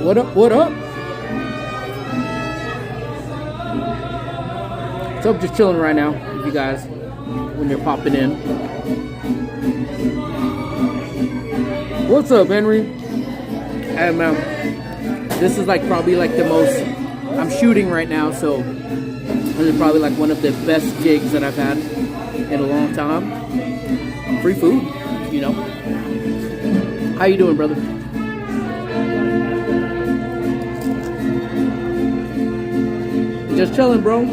What up? What up? So I'm just chilling right now with you guys when you're popping in. What's up, Henry? Hey, man. This is like probably like the most I'm shooting right now, so this is probably like one of the best gigs that I've had in a long time. Free food, you know. How you doing, brother? Just chilling, bro.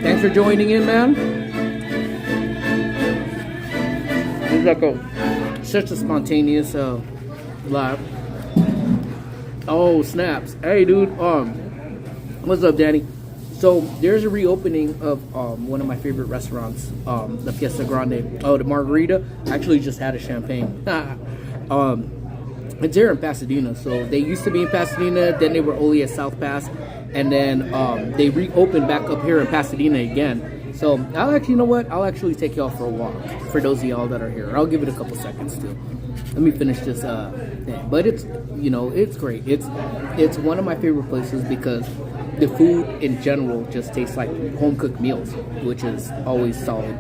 Thanks for joining in, man. It's like such a spontaneous live. Oh, snaps. Hey, dude. What's up, Danny? So there's a reopening of one of my favorite restaurants, the Fiesta Grande. Oh, the margarita. I actually just had a champagne. It's here in Pasadena. So they used to be in Pasadena, then they were only at South Pass, and then they reopened back up here in Pasadena again. So I'll actually, you know what? I'll actually take y'all for a walk. For those of y'all that are here, I'll give it a couple seconds too. Let me finish this thing. But it's, you know, it's great. It's one of my favorite places because the food in general just tastes like home cooked meals, which is always solid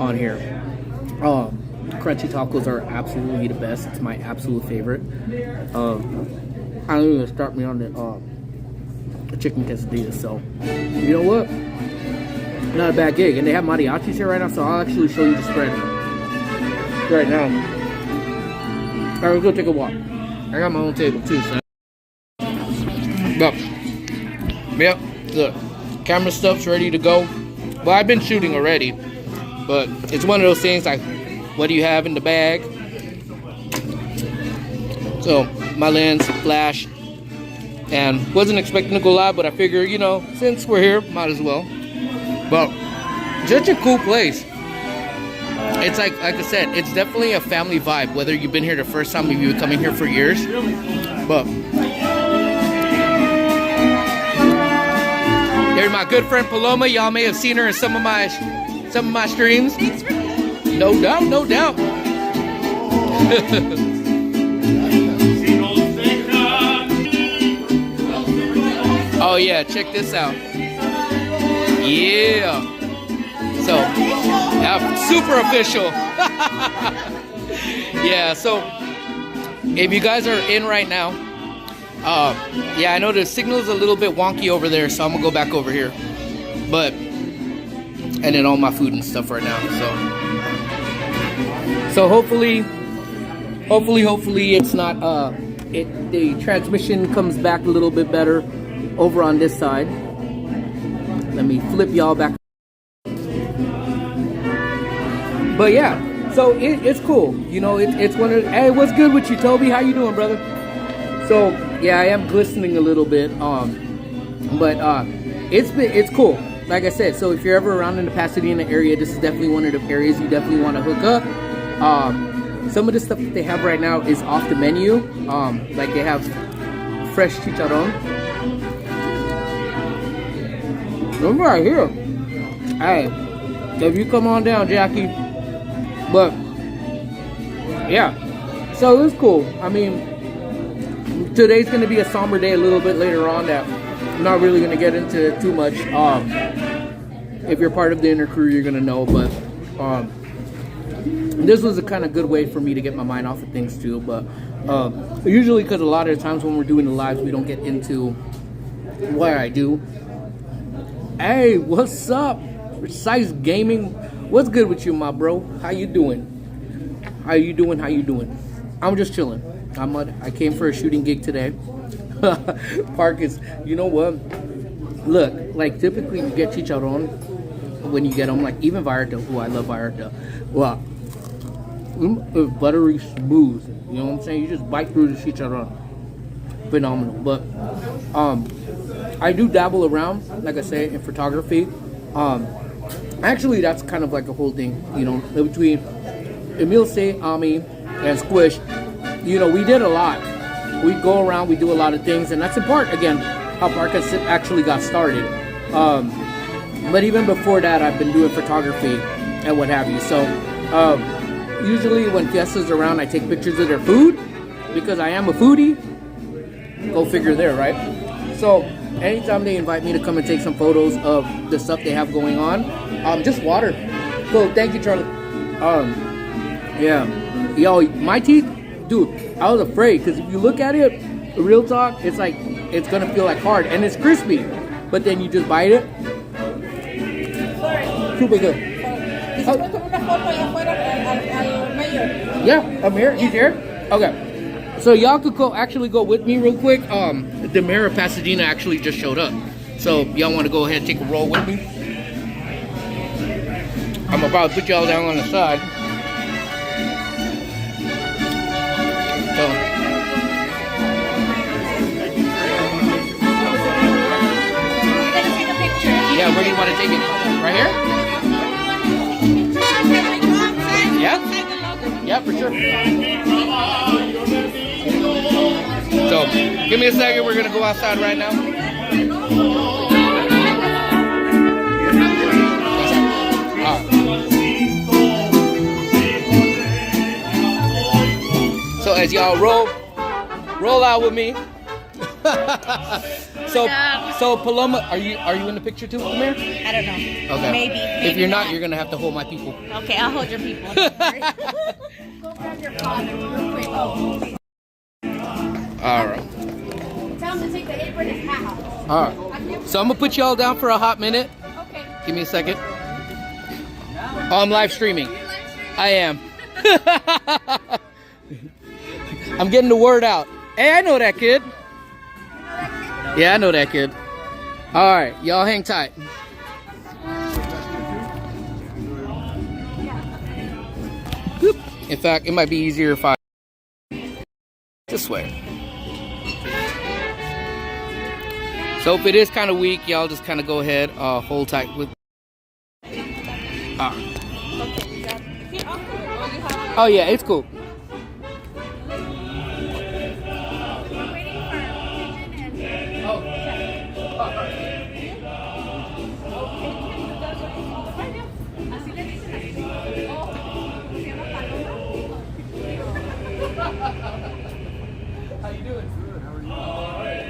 on here. Crunchy tacos are absolutely the best. It's my absolute favorite. I don't even start me on the chicken quesadillas. So you know what? Not a bad gig. And they have mariachis here right now, so I'll actually show you the spread right now. Alright, let's go take a walk. I got my own table too, son. Yep, the camera stuff's ready to go. Well, I've been shooting already, but it's one of those things like, what do you have in the bag? So, my lens, flash, and wasn't expecting to go live, but I figure, you know, since we're here, might as well. But, such a cool place. It's like I said, it's definitely a family vibe, whether you've been here the first time or you've been coming here for years. But there's my good friend Paloma. Y'all may have seen her in some of my streams. No doubt, no doubt. Oh yeah, check this out. Yeah. So, super official. Yeah, so if you guys are in right now, yeah, I know the signal is a little bit wonky over there, so I'm gonna go back over here. But, and then all my food and stuff right now. So hopefully it's not the transmission comes back a little bit better over on this side. Let me flip y'all back. But yeah, so it's cool. You know, it's one of. Hey, what's good with you, Toby? How you doing, brother? So yeah, I am glistening a little bit. But it's cool. Like I said, so if you're ever around in the Pasadena area, this is definitely one of the areas you definitely want to hook up. Some of the stuff that they have right now is off the menu. Like they have fresh chicharron. I'm right here. Hey, if you come on down, Jackie. But yeah, so it's cool. I mean, today's gonna be a somber day a little bit later on that I'm not really gonna get into too much. If you're part of the inner crew, you're gonna know. But this was a kind of good way for me to get my mind off of things too. But usually, because a lot of the times when we're doing the lives, we don't get into what I do. Hey, what's up? Precise Gaming. What's good with you, my bro? How you doing? How you doing? How you doing? I'm just chilling. I came for a shooting gig today. Park is, you know what? Look, like typically you get chicharron when you get them, like even Vallarta. Oh, I love Vallarta. Wow, it's buttery smooth. You know what I'm saying? You just bite through the chicharron. Phenomenal. But I do dabble around, like I say, in photography. Actually, that's kind of like a whole thing, you know, between Emil Say, Ami, and Squish. You know, we did a lot. We go around, we do a lot of things, and that's in part, again, how Parkas actually got started. But even before that, I've been doing photography and what have you. So, usually when Fiesta's around, I take pictures of their food because I am a foodie. Go figure there, right? So anytime they invite me to come and take some photos of the stuff they have going on, just water. So thank you, Charlie. Yeah, yo, my teeth, dude, I was afraid because if you look at it, real talk, it's like it's gonna feel like hard and it's crispy, but then you just bite it. Super good. Yeah, I'm here. He's here. Okay. So y'all could actually go with me real quick. The mayor of Pasadena actually just showed up. So y'all want to go ahead and take a roll with me? I'm about to put y'all down on the side. So, yeah, where do you want to take it? Right here? Yeah? Yeah, for sure. So, give me a second. We're going to go outside right now. So, as y'all roll out with me. So Paloma, are you in the picture too, Amir? I don't know. Okay. Maybe if you're not, you're gonna have to hold my people. Okay, I'll hold your people. Go grab your father real quick. Oh. All right. Tell him to take the apron and hat off. All right. So I'm gonna put y'all down for a hot minute. Okay. Give me a second. Oh, I'm live streaming. I am. I'm getting the word out. Hey, I know that kid. Yeah, I know that kid. All right, y'all hang tight. Boop. In fact, it might be easier if I this way. So if it is kind of weak, y'all just kind of go ahead, hold tight with. Oh yeah, it's cool. How you doing? Good. How are you? All right.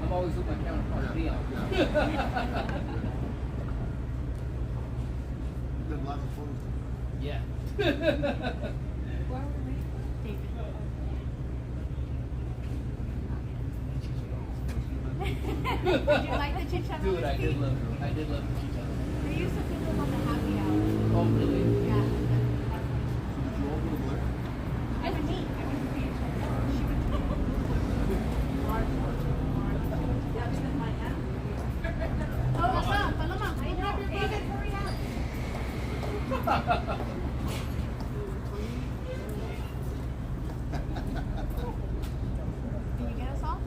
I'm always with my counterpart, Leon. Did lots of photos. Yeah. Did you like the chicharrones? Dude, I did love the chicharrones. They used to put them on the happy hour. Oh, really? Yeah. Did you open the black? I would meet. Can you get us all?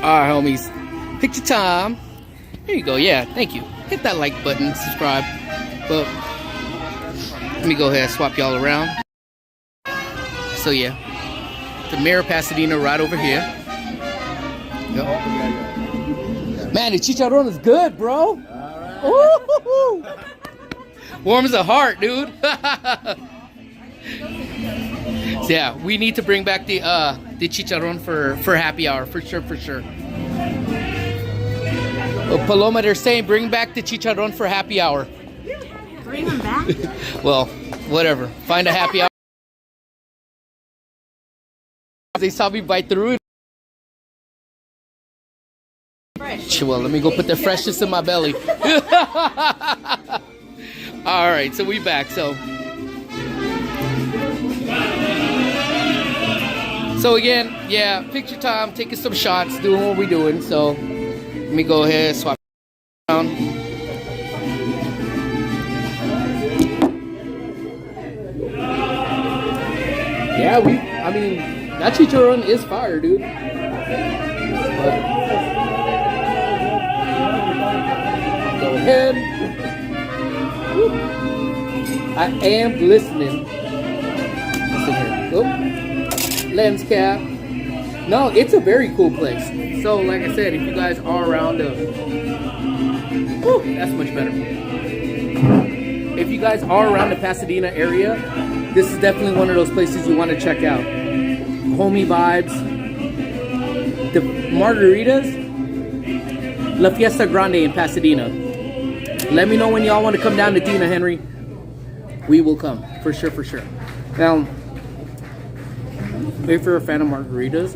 All right, homies. Picture time. There you go. Yeah, thank you. Hit that like button, subscribe. Well, let me go ahead and swap y'all around. So yeah, the mayor of Pasadena right over here. Yep. Man, the chicharron is good, bro. Ooh. Warms the heart, dude. So yeah, we need to bring back the chicharron for happy hour for sure, for sure. Well, Paloma, they're saying bring back the chicharron for happy hour. Bring them back? Well, whatever. Find a happy hour. They saw me bite through it. Fresh. Well, let me go put the freshness in my belly. All right, so we back. So again, yeah, picture time, taking some shots, doing what we're doing. So let me go ahead, swap around. Yeah, I mean, that chicharron is fire, dude. Go ahead. Woo. I am listening. Listen here. Oh. Lens cap. No, it's a very cool place. So, like I said, if you guys are around that's much better. If you guys are around the Pasadena area, this is definitely one of those places you want to check out. Homey vibes. The margaritas. La Fiesta Grande in Pasadena. Let me know when y'all want to come down to Dina, Henry. We will come. For sure, for sure. Now, if you're a fan of margaritas,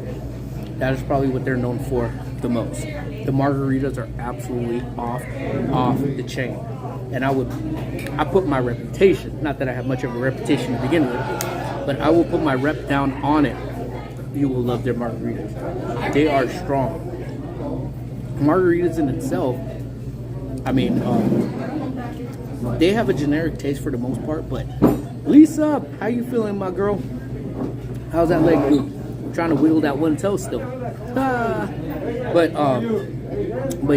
that is probably what they're known for the most. The margaritas are absolutely off the chain. And I put my reputation, not that I have much of a reputation to begin with, but I will put my rep down on it. You will love their margaritas. They are strong. Margaritas in itself, I mean, they have a generic taste for the most part, but Lisa, how you feeling, my girl? How's that leg do? I'm trying to wiggle that one toe still. But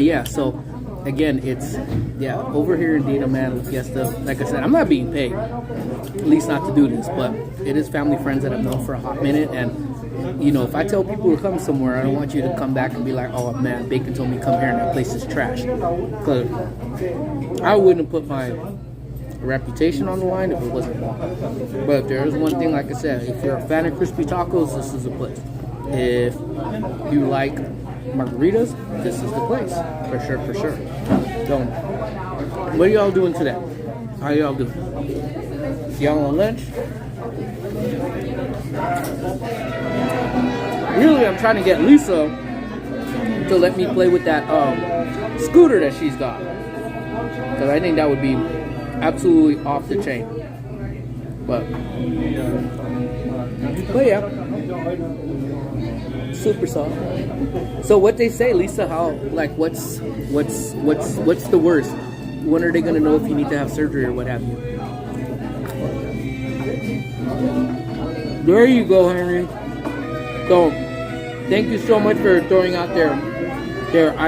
yeah, so again, it's, yeah, over here in Dina, man, La Fiesta, like I said, I'm not being paid, at least not to do this, but it is family friends that I've known for a hot minute, and you know, if I tell people to come somewhere, I don't want you to come back and be like, oh man, Bacon told me come here and that place is trash. Because I wouldn't put my reputation on the line if it wasn't wrong. But if there is one thing, like I said, if you're a fan of crispy tacos, this is the place. If you like margaritas, this is the place. For sure, for sure. So, what are y'all doing today? How y'all doing? Y'all on lunch? Really, I'm trying to get Lisa to let me play with that scooter that she's got. Because I think that would be absolutely off the chain. But yeah. Super soft. So what they say, Lisa, how, like, what's the worst? When are they gonna know if you need to have surgery or what have you? There you go, Henry. So, thank you so much for throwing out their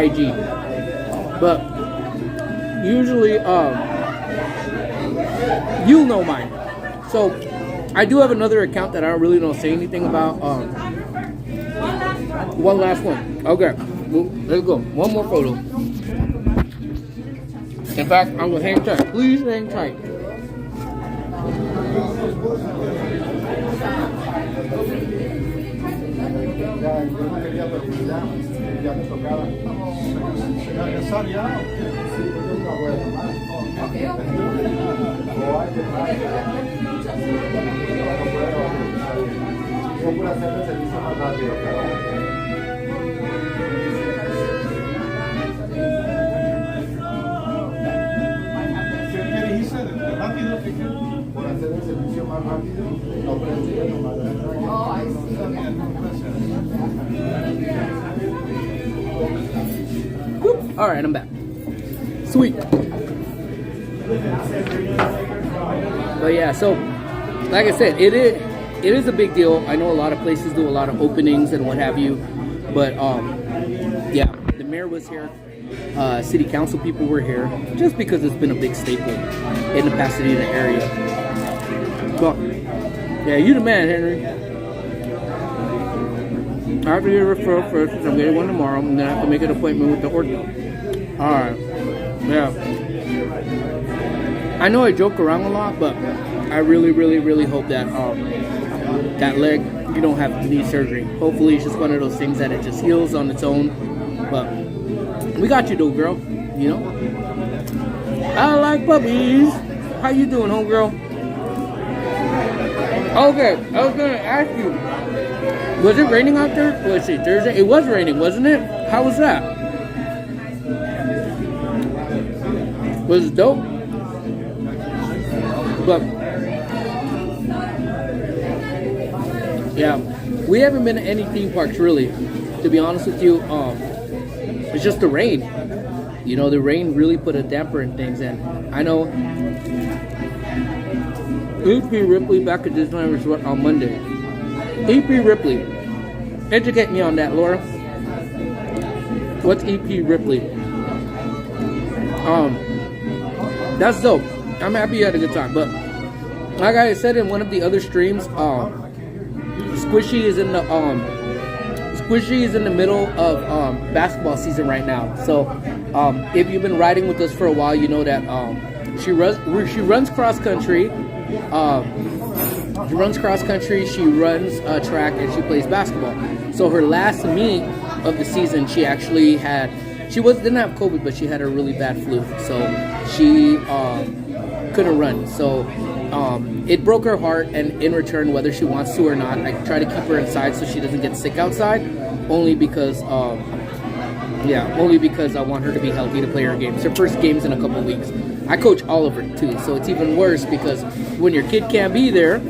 IG. But usually, you'll know mine. So, I do have another account that I really don't say anything about. One last one. Okay, well, let's go. One more photo. In fact, I will hang tight. Please hang tight. Por hacer el servicio más rápido, no prende nomás. Oh, I see. Whoop. All right, I'm back. Sweet. But yeah, so like I said, it is a big deal. I know a lot of places do a lot of openings and what have you, but yeah, the mayor was here. City council people were here just because it's been a big staple in the Pasadena area. But yeah, you the man, Henry. I have to get a referral first because I'm getting one tomorrow, and then I have to make an appointment with the ortho. All right, yeah. I know I joke around a lot, but I really, really, really hope that that leg, you don't have knee surgery. Hopefully, it's just one of those things that it just heals on its own. But we got you, though, girl. You know. I like puppies. How you doing, homegirl? Okay, I was gonna ask you. Was it raining out there? Let's see, Thursday. It was raining, wasn't it? How was that? Was it dope? But yeah, we haven't been to any theme parks really. To be honest with you, it's just the rain. You know, the rain really put a damper in things, and I know E.P. Ripley back at Disneyland Resort on Monday. E.P. Ripley, educate me on that, Laura. What's E.P. Ripley? That's dope. I'm happy you had a good time, but like I said in one of the other streams, Squishy is in the middle of basketball season right now. So if you've been riding with us for a while, you know that she runs cross country. She runs cross country. She runs track, and she plays basketball. So her last meet of the season, she actually had. Didn't have COVID, but she had a really bad flu, so she couldn't run. So it broke her heart, and in return, whether she wants to or not, I try to keep her inside so she doesn't get sick outside, only because I want her to be healthy to play her games. Her first game's in a couple weeks. I coach all of her too, so it's even worse because when your kid can't be there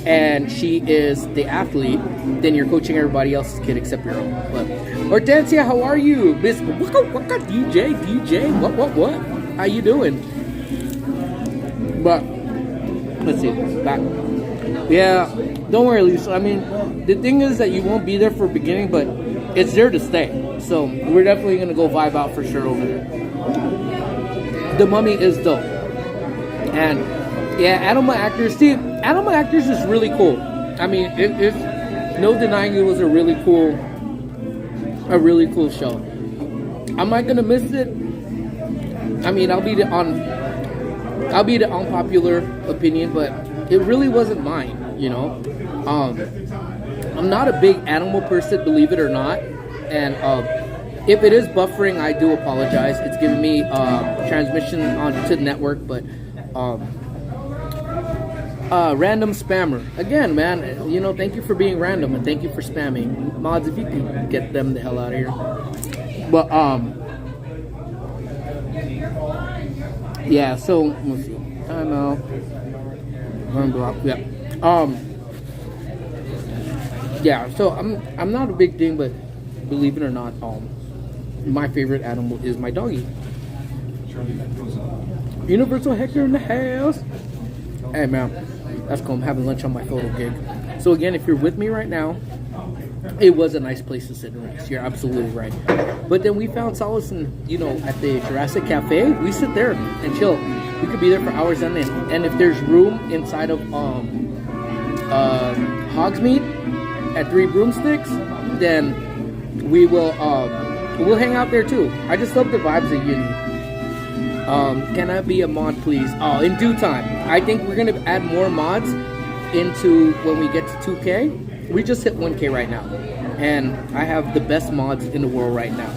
and she is the athlete, then you're coaching everybody else's kid except your own. But Hortensia, how are you? Miss Waka DJ, what? How you doing? But let's see, back. Yeah, don't worry, Lisa. I mean, the thing is that you won't be there for the beginning, but it's there to stay. So we're definitely gonna go vibe out for sure over there. The Mummy is dope, and yeah, Animal Actors. See, Animal Actors is really cool. I mean, it's no denying it was a really cool show. Am I gonna miss it? I mean, I'll be the unpopular opinion, but it really wasn't mine. You know, I'm not a big animal person, believe it or not, and if it is buffering, I do apologize. It's giving me transmission onto the network, but random spammer. Again, man, you know, thank you for being random and thank you for spamming. Mods, if you can get them the hell out of here. But, yeah, so, let's see. Time out. Yeah. Yeah, so I'm not a big thing, but believe it or not, my favorite animal is my doggy. Universal Hector in the house. Hey man, that's cool. I'm having lunch on my photo gig. So again, if you're with me right now, it was a nice place to sit and rest. You're absolutely right. But then we found solace in, you know, at the Jurassic Cafe. We sit there and chill. We could be there for hours on end. And if there's room inside of Hogsmeade at 3 Broomsticks, then we will we'll hang out there too. I just love the vibes of Uni. Can I be a mod, please? Oh, in due time. I think we're gonna add more mods into when we get to 2K. We just hit 1K right now, and I have the best mods in the world right now.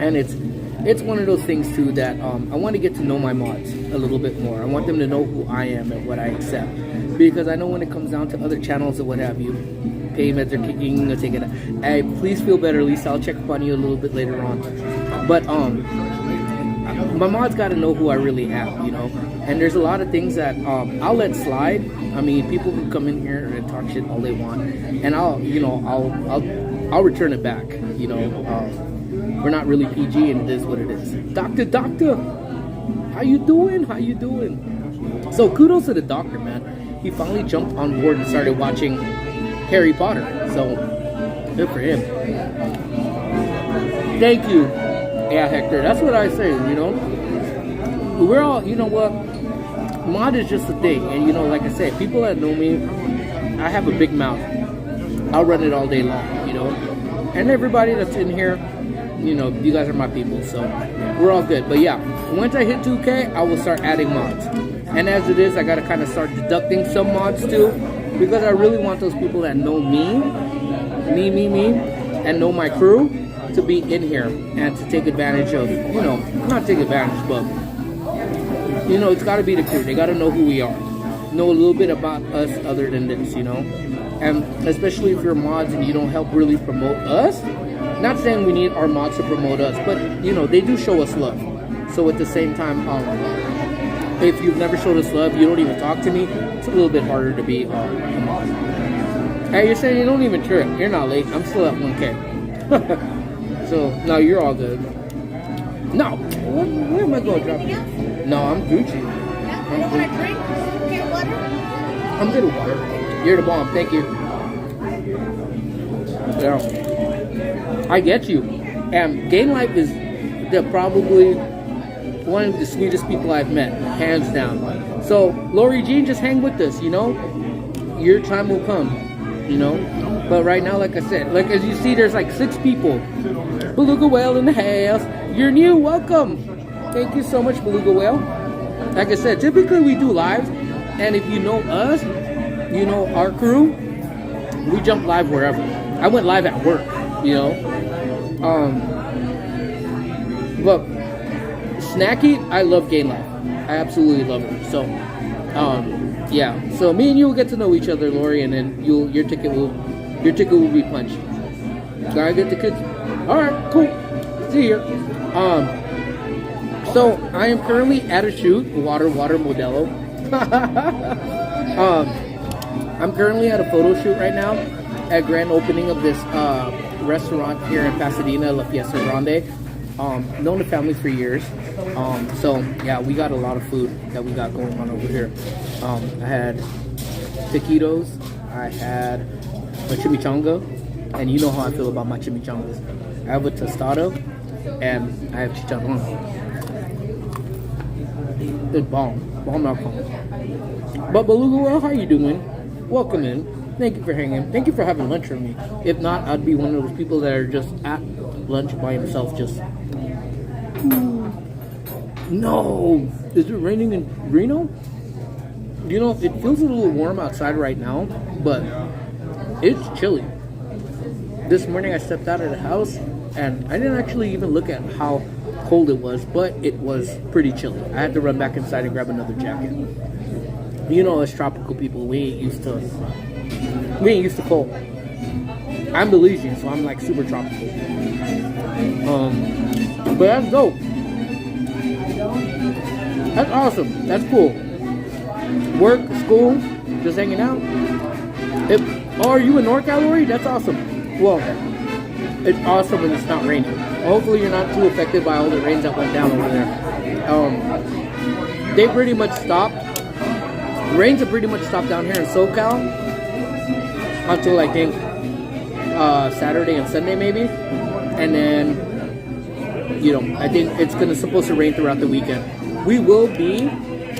And it's one of those things too that I want to get to know my mods a little bit more. I want them to know who I am and what I accept, because I know when it comes down to other channels or what have you, pay meds are kicking, take it. Hey, please feel better, Lisa. I'll check up on you a little bit later on. But my mods got to know who I really am, you know. And there's a lot of things that I'll let slide. I mean, people can come in here and talk shit all they want, and I'll I'll return it back. You know, we're not really PG, and it is what it is. Doctor, how you doing? So kudos to the doctor, man. He finally jumped on board and started watching Harry Potter. So good for him. Thank you. Yeah, Hector, that's what I say, you know. We're all, you know what, mod is just a thing. And, you know, like I said, people that know me, I have a big mouth. I'll run it all day long, you know. And everybody that's in here, you know, you guys are my people, so we're all good. But yeah, once I hit 2K, I will start adding mods. And as it is, I gotta kind of start deducting some mods too, because I really want those people that know me, and know my crew to be in here and to take advantage of, you know, not take advantage, but, you know, it's gotta be the crew. They gotta know who we are, know a little bit about us other than this, you know. And especially if you're mods and you don't help really promote us, not saying we need our mods to promote us, but, you know, they do show us love. So at the same time, if you've never showed us love, you don't even talk to me, it's a little bit harder to be a mod. Hey, you're saying you don't even trip. You're not late. I'm still at 1K. So, no, you're all good. No, where am I going to drop you? No, I'm Gucci. You don't want a drink? Get water? I'm good with water. You're the bomb. Thank you. Yeah. I get you. And Game Life is probably one of the sweetest people I've met, hands down. So, Lori Jean, just hang with us, you know? Your time will come, you know? But right now, like I said, like as you see, there's like 6 people. Beluga Whale in the house. You're new, welcome. Thank you so much, Beluga Whale. Like I said, typically we do lives, and if you know us, you know our crew, we jump live wherever. I went live at work, you know? But Snacky, I love Game Life. I absolutely love her. So, yeah. So me and you will get to know each other, Lori, and then your ticket will be punched. Gotta get the kids. All right, cool. See you here. So I am currently at a shoot, water Modelo. I'm currently at a photo shoot right now at grand opening of this restaurant here in Pasadena, La Fiesta Grande. Known the family for years. So yeah, we got a lot of food that we got going on over here. I had taquitos, I had a chimichanga, and you know how I feel about my chimichangas. I have a tostado, and I have chicharron. It's bomb.com. But Beluga, well, how you doing? Welcome in. Thank you for hanging. Thank you for having lunch with me. If not, I'd be one of those people that are just at lunch by himself, just... No! Is it raining in Reno? You know, it feels a little warm outside right now, but it's chilly. This morning I stepped out of the house, and I didn't actually even look at how cold it was, but it was pretty chilly. I had to run back inside and grab another jacket. You know, as tropical people, we ain't used to cold. I'm Belizean, so I'm like super tropical. But that's dope. That's awesome. That's cool. Work, school, just hanging out. Are you in NorCal, Lori? That's awesome. Well, it's awesome when it's not raining. Hopefully you're not too affected by all the rains that went down over there. They pretty much stopped. Rains have pretty much stopped down here in SoCal until I think Saturday and Sunday maybe. And then, you know, I think it's supposed to rain throughout the weekend. We will be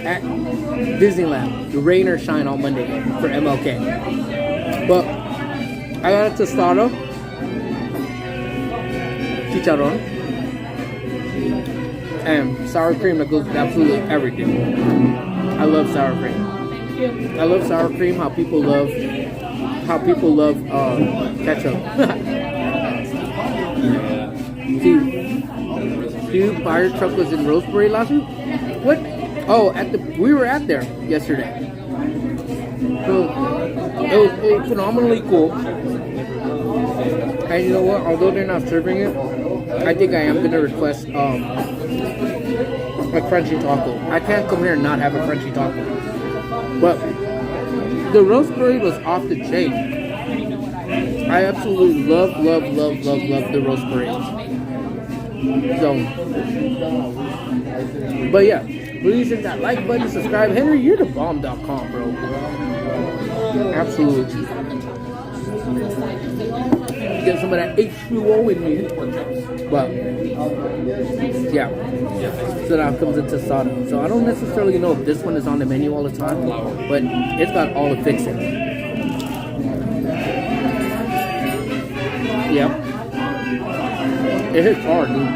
at Disneyland, rain or shine, on Monday for MLK. But I got a tostada, chicharron, and sour cream that goes with absolutely everything. I love sour cream. I love sour cream. How people love ketchup. See, fire truck was in Roseberry last week. What? Oh, we were at there yesterday. So it was phenomenally cool. And you know what? Although they're not serving it, I think I am gonna request a crunchy taco. I can't come here and not have a crunchy taco. But the Roseberry was off the chain. I absolutely love the Roseberry. So, but yeah, please hit that like button, subscribe. Henry, you're the bomb.com, bro. Absolutely. Get some of that H2O in me. But yeah, so that comes into soda. So I don't necessarily know if this one is on the menu all the time, but it's got all the fixings. Yep. It hits hard, dude.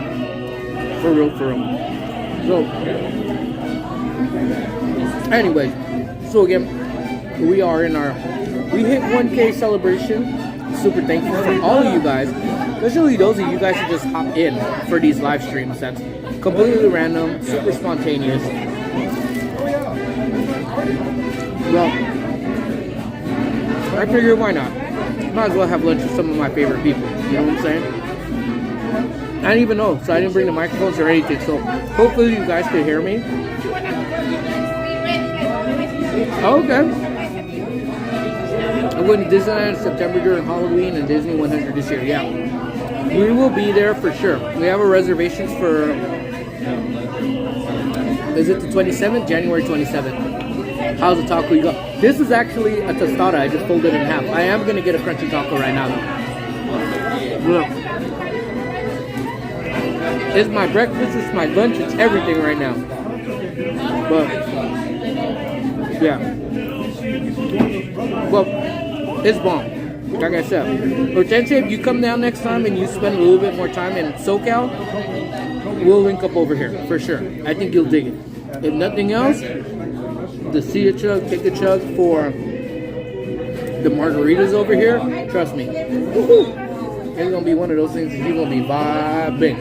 For real, for real. So, anyways, so again, we hit 1K celebration. Super thankful for all of you guys, especially those of you guys who just hop in for these live streams. That's completely random, super spontaneous. Well, I figured why not? Might as well have lunch with some of my favorite people. You know what I'm saying? I didn't even know, so I didn't bring the microphones or anything. So hopefully you guys can hear me. Okay. I'm going to Disneyland in September during Halloween and Disney 100 this year. Yeah, we will be there for sure. We have our reservations for, is it the 27th? January 27th. How's the taco you got? This is actually a tostada. I just folded it in half. I am going to get a crunchy taco right now, though. Look. It's my breakfast, it's my lunch, it's everything right now. But, yeah. Well, it's bomb. Like I said. Hortensia, if you come down next time and you spend a little bit more time in SoCal, we'll link up over here, for sure. I think you'll dig it. If nothing else, take a chug for the margaritas over here. Trust me. Woo-hoo. It's going to be one of those things that you're going to be vibing.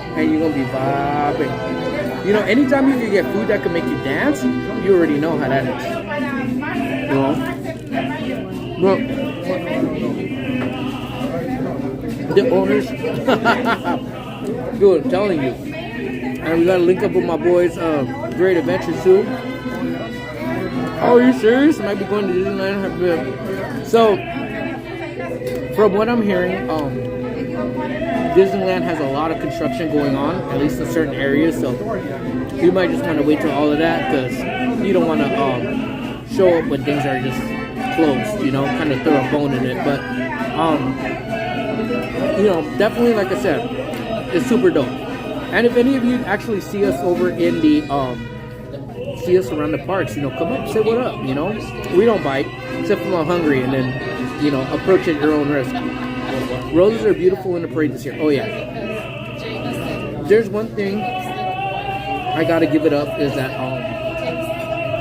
And you're going to be vibing. You know, anytime you can get food that can make you dance, you already know how that is. You know? Look. The owners. Dude, I'm telling you. And we got to link up with my boys, Great Adventures too. Oh, are you serious? I might be going to Disneyland. So, from what I'm hearing, Disneyland has a lot of construction going on, at least in certain areas. So, you might just want to wait till all of that because you don't want to show up when things are just closed. You know, kind of throw a bone in it. But, you know, definitely, like I said, it's super dope. And if any of you actually see us over in the see us around the parks, you know, come up, say what up, you know. We don't bite, except when I'm hungry, and then, you know, approach at your own risk. Roses are beautiful in the parade this year. Oh, yeah. There's one thing I gotta give it up is that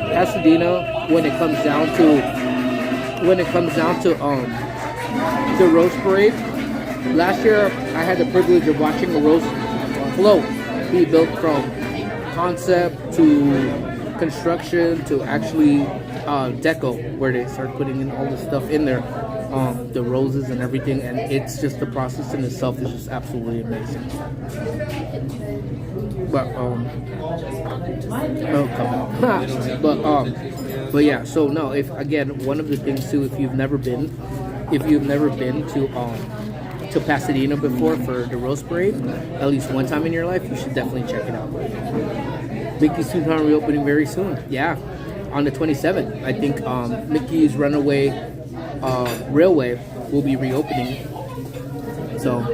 Pasadena, when it comes down to the Rose Parade, last year I had the privilege of watching a Rose float be built from concept to construction to actually deco, where they start putting in all the stuff in there, the roses and everything, and it's just the process in itself is just absolutely amazing. But but yeah. So no, if again, one of the things too, if you've never been to Pasadena before for the Rose Parade, at least one time in your life, you should definitely check it out. Mickey's Toontown reopening very soon. Yeah, on the 27th. I think Mickey's Runaway Railway will be reopening. So,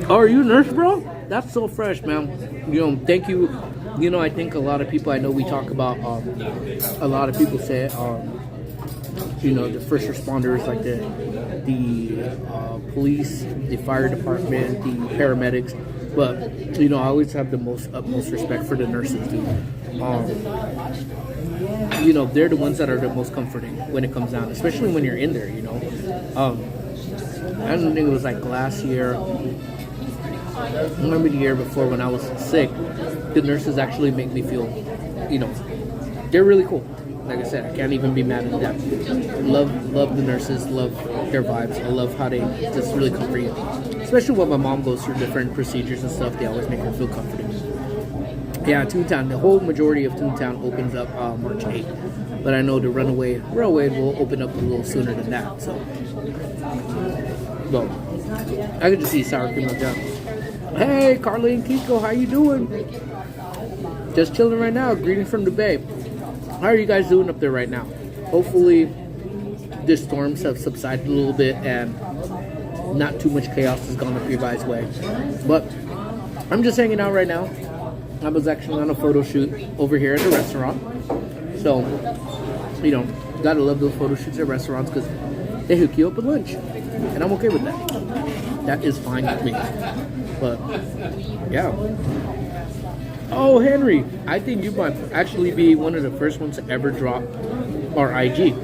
oh, are you a nurse, bro? That's so fresh, man. You know, thank you. You know, I think a lot of people, I know we talk about, a lot of people say, you know, the first responders, like the police, the fire department, the paramedics. But, you know, I always have the utmost respect for the nurses, dude. You know, they're the ones that are the most comforting when it comes down, especially when you're in there, you know. I don't think it was like last year. I remember the year before when I was sick, the nurses actually make me feel, you know, they're really cool. Like I said, I can't even be mad at them. Love the nurses, love their vibes. I love how they just really comfort you. Especially when my mom goes through different procedures and stuff, they always make her feel comforting. Yeah, Toontown, the whole majority of Toontown opens up March 8th. But I know the Runaway Railway will open up a little sooner than that. So, well, I can just see sour cream up there. Hey, Carly and Kiko, how you doing? Just chilling right now. Greetings from the Bay. How are you guys doing up there right now? Hopefully, the storms have subsided a little bit and not too much chaos has gone up your guys' way. But I'm just hanging out right now. I was actually on a photo shoot over here at the restaurant. So, you know, gotta love those photo shoots at restaurants because they hook you up with lunch. And I'm okay with that. that is fine with me. But yeah. Oh, Henry, I think you might actually be one of the first ones to ever drop our IG.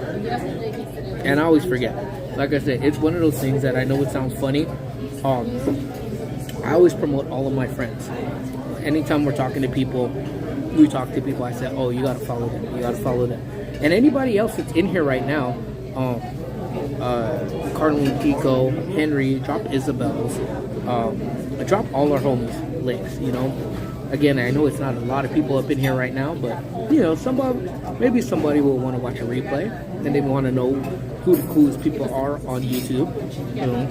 And I always forget. Like I said, it's one of those things that I know it sounds funny. I always promote all of my friends. Anytime we're talking to people, we talk to people, I say, oh, you gotta follow them, you gotta follow them. And anybody else that's in here right now, Carlene, Pico, Henry, drop Isabel's, drop all our homies links, you know. Again, I know it's not a lot of people up in here right now, but you know, maybe somebody will want to watch a replay and they want to know who the coolest people are on YouTube. You know,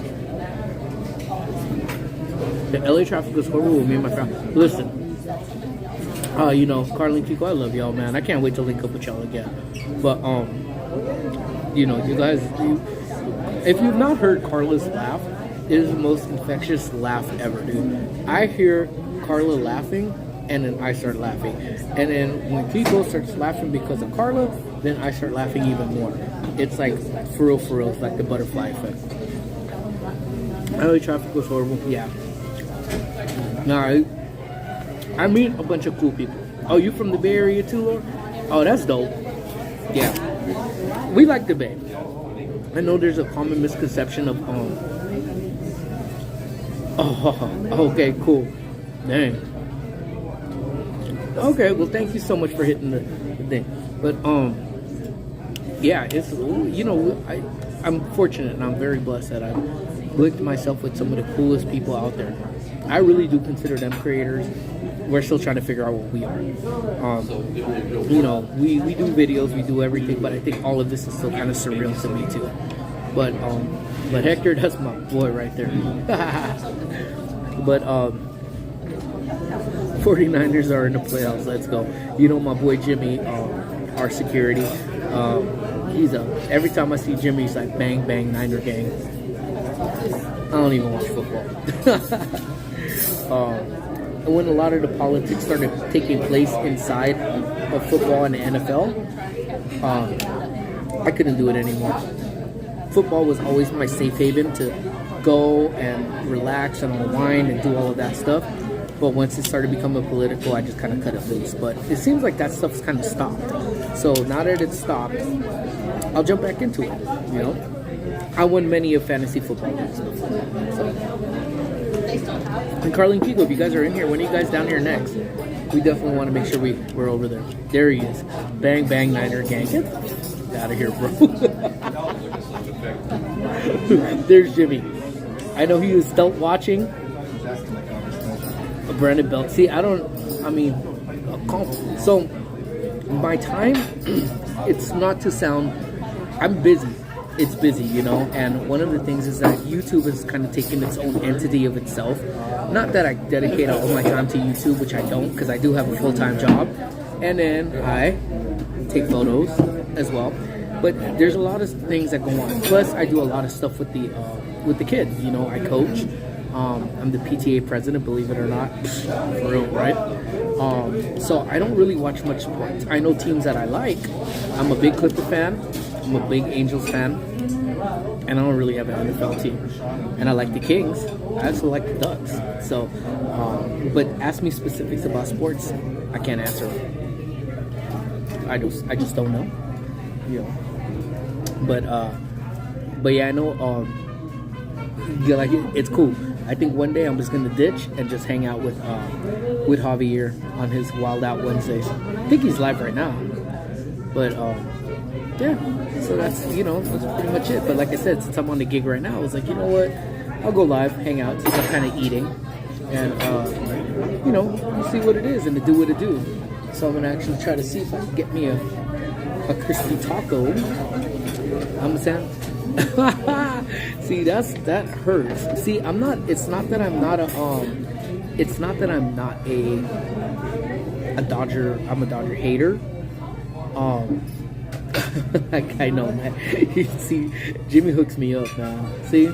the LA traffic was horrible with me and my friend. Listen, you know, Carlene, Pico, I love y'all, man. I can't wait to link up with y'all again. But you know, you guys, if you've not heard Carla's laugh, it is the most infectious laugh ever, dude. I hear Carla laughing, and then I start laughing. And then when Pico starts laughing because of Carla, then I start laughing even more. It's like, for real, it's like the butterfly effect. LA traffic was horrible, yeah. Nah, I meet a bunch of cool people. Oh, you from the Bay Area too, Lord? Oh, that's dope. Yeah. We like the Bay. I know there's a common misconception of, oh, okay, cool. Dang. Okay, well, thank you so much for hitting the thing. But yeah, it's, you know, I'm fortunate and I'm very blessed that I've linked myself with some of the coolest people out there. I really do consider them creators. We're still trying to figure out what we are. You know, we do videos, we do everything, but I think all of this is still kind of surreal to me too. But Hector, that's my boy right there. But 49ers are in the playoffs. Let's go. You know my boy Jimmy, our security. He's every time I see Jimmy, he's like bang bang Niner gang. I don't even watch football. And when a lot of the politics started taking place inside of football and the NFL, I couldn't do it anymore. Football was always my safe haven to go and relax and unwind and do all of that stuff. But once it started becoming political, I just kind of cut it loose. But it seems like that stuff's kind of stopped. So now that it's stopped, I'll jump back into it, you know? I won many of fantasy football leagues before. So. And Carlene Pico, if you guys are in here, when are you guys down here next? We definitely want to make sure we're over there. There he is. Bang, bang, Niner gang. Get out of here, bro. There's Jimmy. I know he was stealth watching. Brandon Belt. See, so my time, it's not to sound, I'm busy. It's busy, you know, and one of the things is that YouTube has kind of taken its own entity of itself. Not that I dedicate all my time to YouTube, which I don't, because I do have a full-time job, and then I take photos as well. But there's a lot of things that go on. Plus, I do a lot of stuff with the kids. You know, I coach. I'm the PTA president, believe it or not. For real, right? So I don't really watch much sports. I know teams that I like. I'm a big Clipper fan. I'm a big Angels fan. And I don't really have an NFL team. And I like the Kings. I also like the Ducks. So, but ask me specifics about sports, I can't answer. I just don't know. You know. But yeah, I know. Yeah, like it's cool. I think one day I'm just gonna ditch and just hang out with Javier on his Wild Out Wednesdays. I think he's live right now. But yeah, so that's pretty much it. But like I said, since I'm on the gig right now, I was like, you know what? I'll go live, hang out, since I'm kind of eating, and see what it is and to do what it do. So I'm gonna actually try to see if I can get me a crispy taco. I'm saying. See, that hurts. See, it's not that I'm not a Dodger. I'm a Dodger hater. Like, I know, man. See, Jimmy hooks me up, man. See,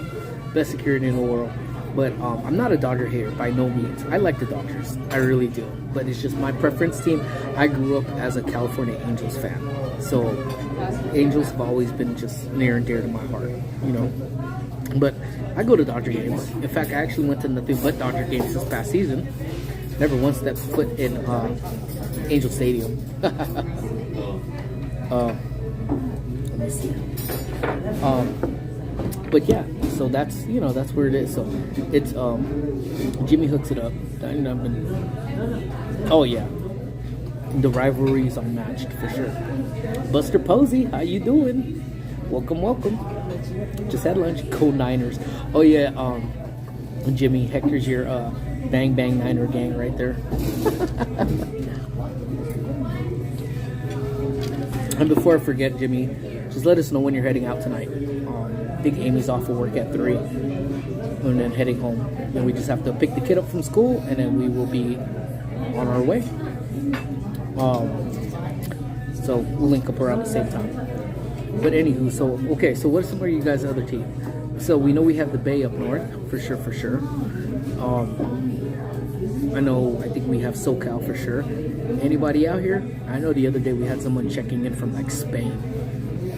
best security in the world. But I'm not a Dodger hater by no means. I like the Dodgers, I really do. But it's just my preference team. I grew up as a California Angels fan, so Angels have always been just near and dear to my heart, you know. But I go to Dodger games. In fact, I actually went to nothing but Dodger games this past season. Never once stepped foot in Angel Stadium. Let me see. But yeah, so that's that's where it is. So it's Jimmy hooks it up. Oh yeah, the rivalry is unmatched for sure. Buster Posey, how you doing? Welcome. Just had lunch. Go Niners. Oh yeah, Jimmy, Hector's your Bang Bang Niner gang right there. And before I forget, Jimmy, just let us know when you're heading out tonight. I think Amy's off of work at 3, and then heading home. And we just have to pick the kid up from school, and then we will be on our way. So we'll link up around the same time. But anywho, so what are some of you guys' other team? So we know we have the Bay up north for sure. I think we have SoCal for sure. Anybody out here? I know the other day we had someone checking in from like Spain.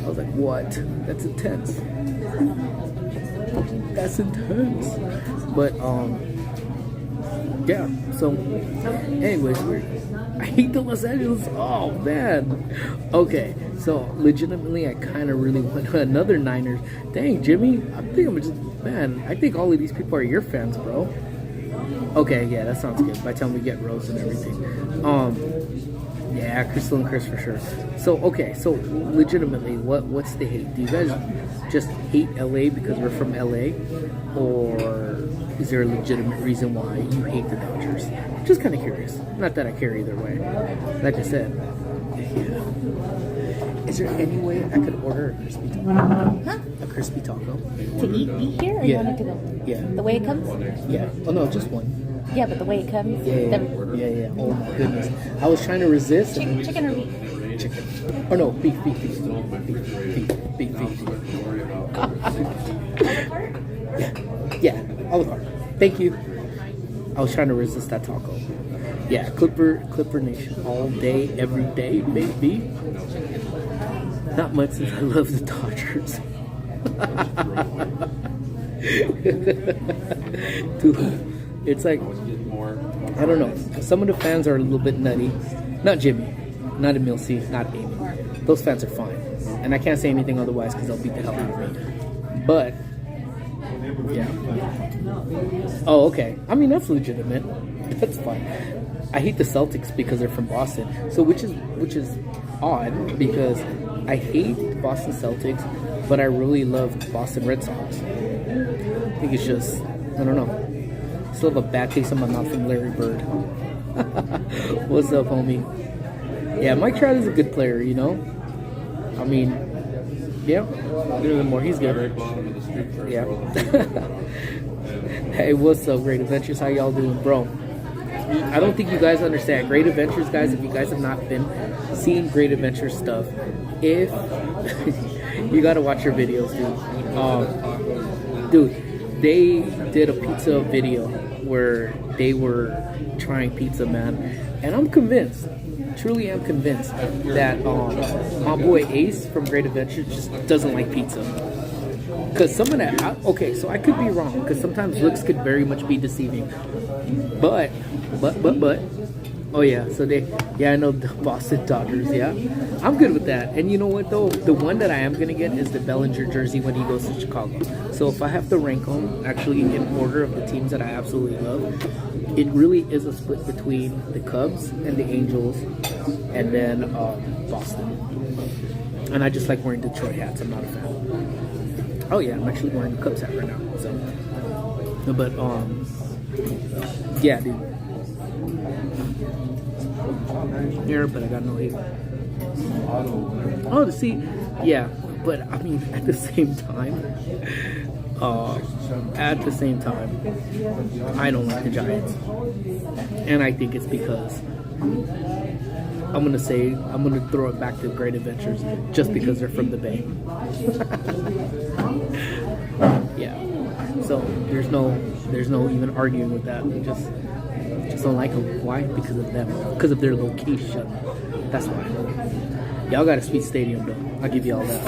I was like, what? That's intense. But yeah. So anyways, I hate the Los Angeles. Oh man. Okay. So legitimately, I kind of really want another Niners. Dang, Jimmy. I think all of these people are your fans, bro. Okay, yeah, that sounds good. By the time we get Rose and everything. Yeah, Crystal and Chris for sure. So, okay, so legitimately, what's the hate? Do you guys just hate LA because we're from LA? Or is there a legitimate reason why you hate the Dodgers? Just kind of curious. Not that I care either way. Like I said, yeah. Is there any way I could order a crispy taco? Huh? A crispy taco? To eat here, or Yeah. you want it to go? Yeah. The way it comes? Yeah. Oh, no, just one. Yeah, but the way it comes. Yeah. Oh my goodness. I was trying to resist. Chicken or beef? Chicken. Oh no, beef. Yeah, a la carte. Thank you. I was trying to resist that taco. Yeah, Clipper Nation all day, every day, baby. Not much since I love the Dodgers. Dude, it's like, I don't know. Some of the fans are a little bit nutty. Not Jimmy, not Emil C, not Amy. Those fans are fine. And I can't say anything otherwise because they'll beat the hell out of me. But, yeah. Oh, okay. I mean, that's legitimate. That's fine. I hate the Celtics because they're from Boston. So, which is odd because I hate Boston Celtics, but I really love Boston Red Sox. I think it's just, I don't know. I still have a bad taste in my mouth from Larry Bird. What's up, homie? Yeah, Mike Trout is a good player, you know? I mean, yeah, better than more. He's good. Yeah. Hey, what's up, Great Adventures? How y'all doing, bro? I don't think you guys understand. Great Adventures, guys, if you guys have not been seeing Great Adventures stuff, if you gotta watch your videos, dude. They did a pizza video where they were trying pizza, man, and I'm convinced, truly am convinced that my boy Ace from Great Adventures just doesn't like pizza. Because some of that, okay, so I could be wrong, because sometimes looks could very much be deceiving. But, oh yeah, so I know the Boston Dodgers, yeah. I'm good with that. And you know what though? The one that I am going to get is the Bellinger jersey when he goes to Chicago. So if I have to rank them, actually in order of the teams that I absolutely love, it really is a split between the Cubs and the Angels, and then Boston. And I just like wearing Detroit hats. I'm not a fan. Oh yeah, I'm actually wearing the Cubs hat right now. So, but yeah, dude. Here, but I got no hate. Oh, see, yeah, but I mean, at the same time, I don't like the Giants, and I think it's because I'm gonna throw it back to Great Adventures just because they're from the Bay. Yeah, so there's no even arguing with that. We just don't like them. Why? Because of them. Because of their location. That's why. Y'all got a sweet stadium though. I'll give you all that.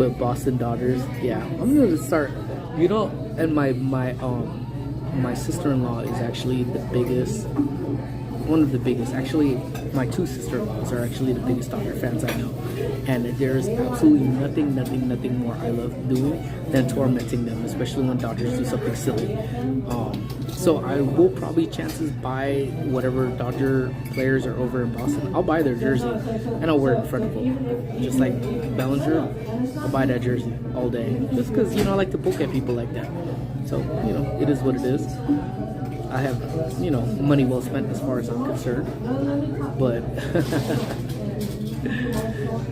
But Boston Dodgers, yeah, I'm gonna start. You know, and my sister-in-law is actually the biggest, one of the biggest. Actually, my two sister-in-laws are actually the biggest Dodger fans I know, and there's absolutely nothing more I love doing than tormenting them, especially when Dodgers do something silly. So I will probably chances buy whatever Dodger players are over in Boston. I'll buy their jersey and I'll wear it in front of them, just like Bellinger. I'll buy that jersey all day, just because I like to poke at people like that. So it is what it is. I have money well spent as far as I'm concerned. But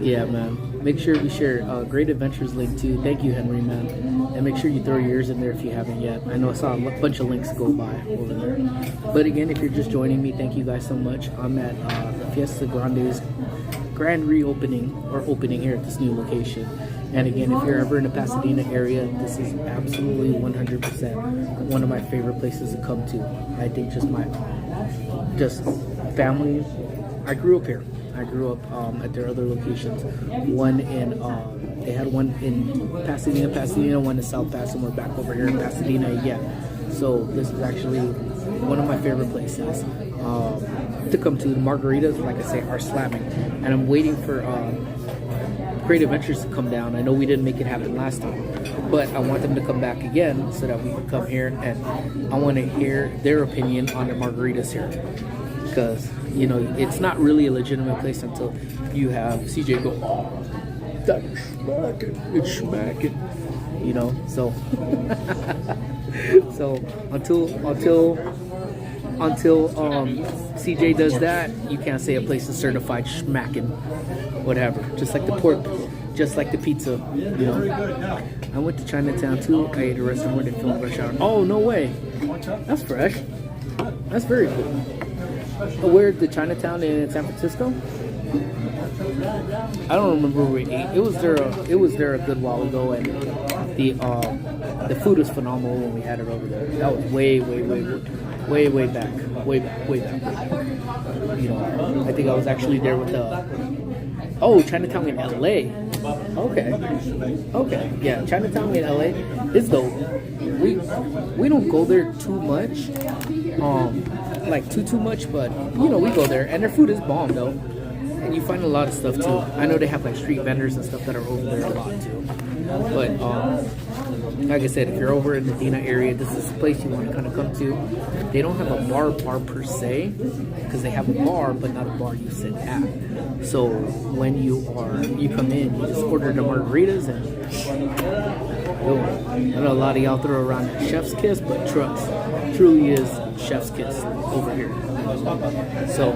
yeah, man. Make sure we share Great Adventures link too. Thank you, Henry, man. And make sure you throw yours in there if you haven't yet. I know I saw a bunch of links go by over there. But again, if you're just joining me, thank you guys so much. I'm at Fiesta Grande's grand reopening or opening here at this new location. And again, if you're ever in the Pasadena area, this is absolutely 100% one of my favorite places to come to. I think just family. I grew up here. I grew up at their other locations. One in they had one in Pasadena, one in South Pass, and we're back over here in Pasadena again. So this is actually one of my favorite places to come to. The margaritas, like I say, are slamming, and I'm waiting for Great Adventures to come down. I know we didn't make it happen last time, but I want them to come back again so that we can come here, and I want to hear their opinion on the margaritas here, because it's not really a legitimate place until you have CJ go, oh, that's smacking, it's smacking, so so until CJ does that, you can't say a place is certified smacking, whatever. Just like the pork, just like the pizza, I went to Chinatown too. I ate a restaurant where they filmed Rush Hour. Oh, no way. That's fresh. That's very cool. Where the Chinatown in San Francisco? I don't remember where we ate. It was there a good while ago, and the food was phenomenal when we had it over there. That was way back. I think I was actually there with Chinatown in LA. Okay, yeah, Chinatown in LA is dope. We don't go there too much, like too much, but we go there, and their food is bomb though, and you find a lot of stuff too. I know they have like street vendors and stuff that are over there a lot too, but like I said, if you're over in the Dina area, this is a place you want to kind of come to. They don't have a bar per se, because they have a bar, but not a bar you sit at. So when you come in, you just order the margaritas and boom. I know a lot of y'all throw around that chef's kiss, but trust, truly is chef's kiss over here. So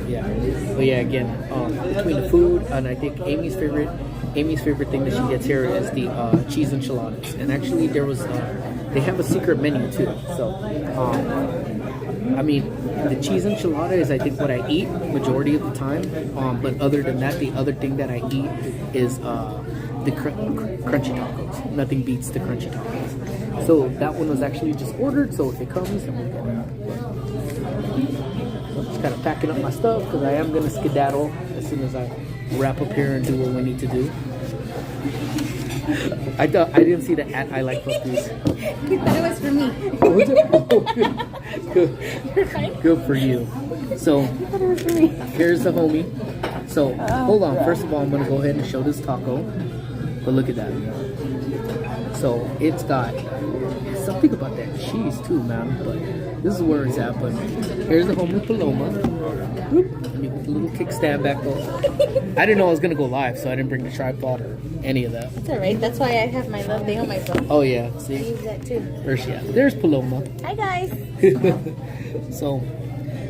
yeah, but yeah, again, between the food and I think Amy's favorite thing that she gets here is the cheese enchiladas. And actually, they have a secret menu too. So, I mean, the cheese enchilada is I think what I eat majority of the time. But other than that, the other thing that I eat is the crunchy tacos. Nothing beats the crunchy tacos. So that one was actually just ordered. So if it comes, then we'll get it. Just kind of packing up my stuff because I am gonna skedaddle as soon as I wrap up here and do what we need to do. I didn't see the I like puppies. You thought it was for me. Good for you. So here's the homie. So hold on. First of all, I'm gonna go ahead and show this taco. But look at that. So it's got something about that cheese too, man. But this is where it's at. But here's the homie Paloma. Whoop. Let me put a little kickstand back up. I didn't know I was gonna go live, so I didn't bring the tripod or any of that. It's alright. That's why I have my lovely on my phone. Oh yeah, I see. use that too. There's Paloma. Hi guys. So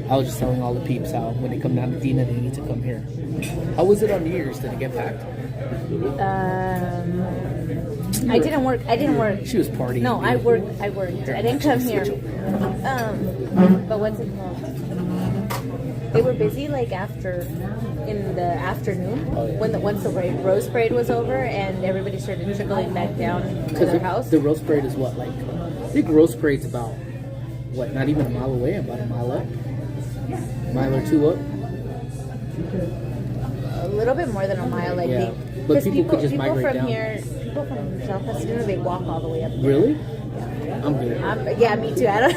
I was just telling all the peeps how when they come down to Dina, they need to come here. How was it on New Year's? Did it get packed? I didn't work. She was partying. No, I worked. I didn't come here. But what's it called? They were busy like in the afternoon once the rose parade was over and everybody started trickling back down to their house. The rose parade is what, like, I think rose parade's about what, not even a mile away, about a mile up, mile or two up. a little bit more than a mile, I think. But 'Cause people could just migrate from down. here, people from South Pasadena, they walk all the way up there. Really? I'm good. Yeah, me too. I don't.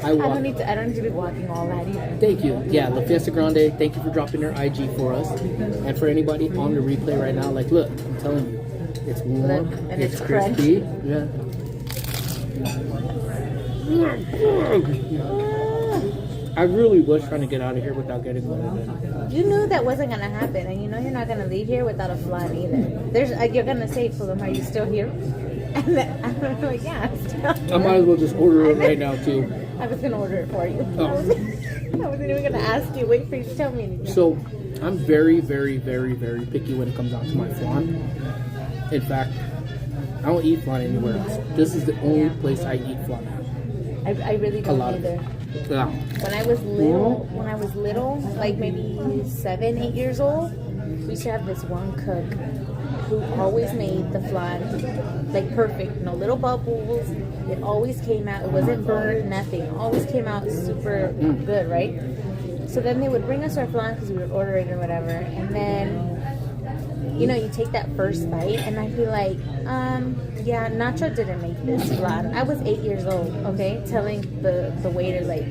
I walk. I don't need to be walking all that either. Thank you. Yeah, La Fiesta Grande, thank you for dropping your IG for us. And for anybody on the replay right now, like, look, I'm telling you, it's warm, Look, and it's it's crispy. Yeah. I really was trying to get out of here without getting one of them. You knew that wasn't gonna happen, and you know you're not gonna leave here without a flan either. There's, you're gonna say to them, "Are you still here?" And then, I'm like, "Yeah, I'm still here." I might as well just order it right now, too. I was gonna order it for you. Oh. I wasn't even gonna ask you. Wait for you to tell me anything. So, I'm very, very, very, very picky when it comes down to my flan. In fact, I don't eat flan anywhere else. This is the only place I eat flan at. I really A don't lot of either. it. Yeah. When I was little, like maybe 7, 8 years old, we used to have this one cook who always made the flan like perfect, no little bubbles. It always came out. It wasn't burnt, nothing. It always came out super good, right? So then they would bring us our flan because we would order it or whatever, and then you take that first bite, and I'd be like, yeah, Nacho didn't make this flan. I was 8 years old, okay, telling the waiter like,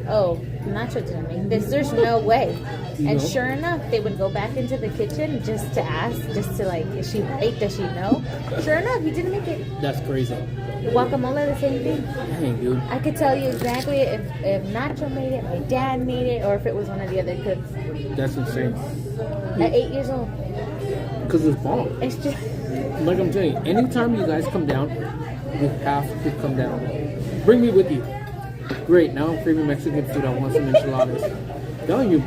oh, Nacho didn't make this. There's no way. And sure enough, they would go back into the kitchen just to ask, just to like, is she right? Does she know? Sure enough, he didn't make it. That's crazy. Guacamole, the same thing. Dang, dude. I could tell you exactly if Nacho made it, my dad made it, or if it was one of the other cooks. That's insane. At 8 years old. Because it's bomb. It's just... Like I'm telling you, anytime you guys come down, you have to come down. Bring me with you. Great, now I'm craving Mexican food. I want some enchiladas. I'm telling you,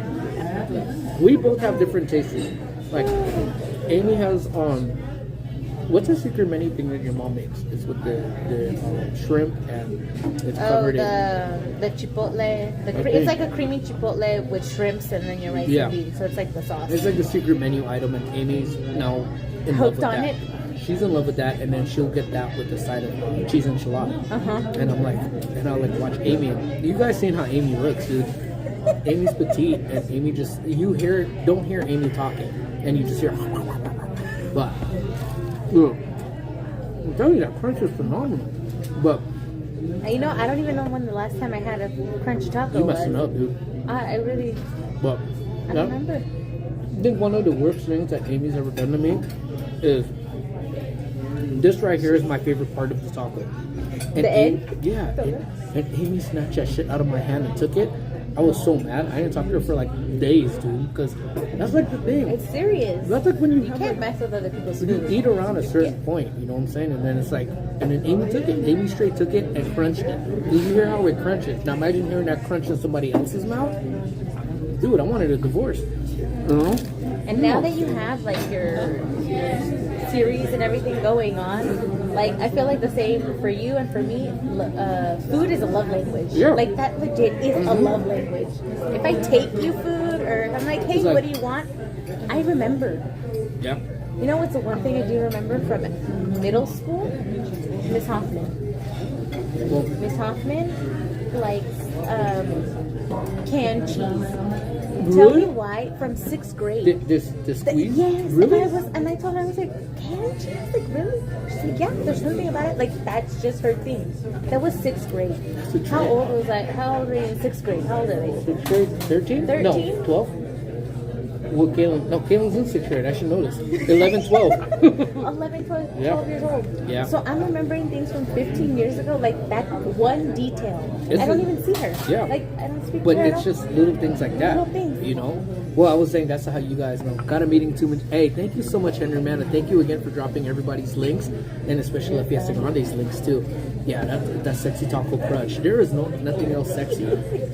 we both have different tastes. Like, Amy has, what's the secret menu thing that your mom makes? It's with the shrimp and it's covered the chipotle. It's like a creamy chipotle with shrimps and then your rice and beans. So it's like the sauce. It's like a secret menu item, and Amy's now in love with that. She's in love with that, and then she'll get that with the side of cheese enchilada. And I'm like, and I'll like watch Amy. And you guys seen how Amy looks, dude? Amy's petite, and Amy just don't hear Amy talking, and you just hear. But I'm telling you, that crunch is phenomenal. But I don't even know when the last time I had a crunchy taco you was. messing up, dude. I really. But I don't remember. I think one of the worst things that Amy's ever done to me is this right here is my favorite part of the taco. And The egg? Yeah. And Amy snatched that shit out of my hand and took it. I was so mad. I didn't talk to her for like days, dude. Because that's like the thing. It's serious. That's like when you can't like, mess with other people's you food. eat around a certain point, you know what I'm saying? And then it's like, and then Amy took it. Amy straight took it and crunched it. Did you hear how it crunches? Now imagine hearing that crunch in somebody else's mouth. Dude, I wanted a divorce. And now that you have like your series and everything going on, like I feel like the same for you and for me. Food is a love language. Yeah. Like that legit is a love language. If I take you food or if I'm like, hey, what do you want? I remember. Yeah. You know what's the one thing I do remember from middle school? Miss Hoffman. Well, Miss Hoffman likes canned cheese. Tell me why from 6th grade. This squeeze? Yes. Really? And I told her, I was like, canned cheese? Like, really? She's like, yeah, there's something about it. Like, that's just her thing. That was 6th grade. How old were you in 6th grade? How old are they? 6th grade? 13? 13? No, 12? Well, Kaylin's in 6th grade. I should know this. 11, 12. 11, 12 Yeah. years old. Yeah. So I'm remembering things from 15 years ago, like that one detail. It's I don't even see her. Yeah. Like, I don't speak But to her. it's just little things like that. Little things. You know? Well, I was saying that's how you guys know. Got a meeting too much. Hey, thank you so much, Henry, man. And thank you again for dropping everybody's links, and especially Fiesta Grande's links too. Yeah, that sexy taco crunch. There is nothing else sexy.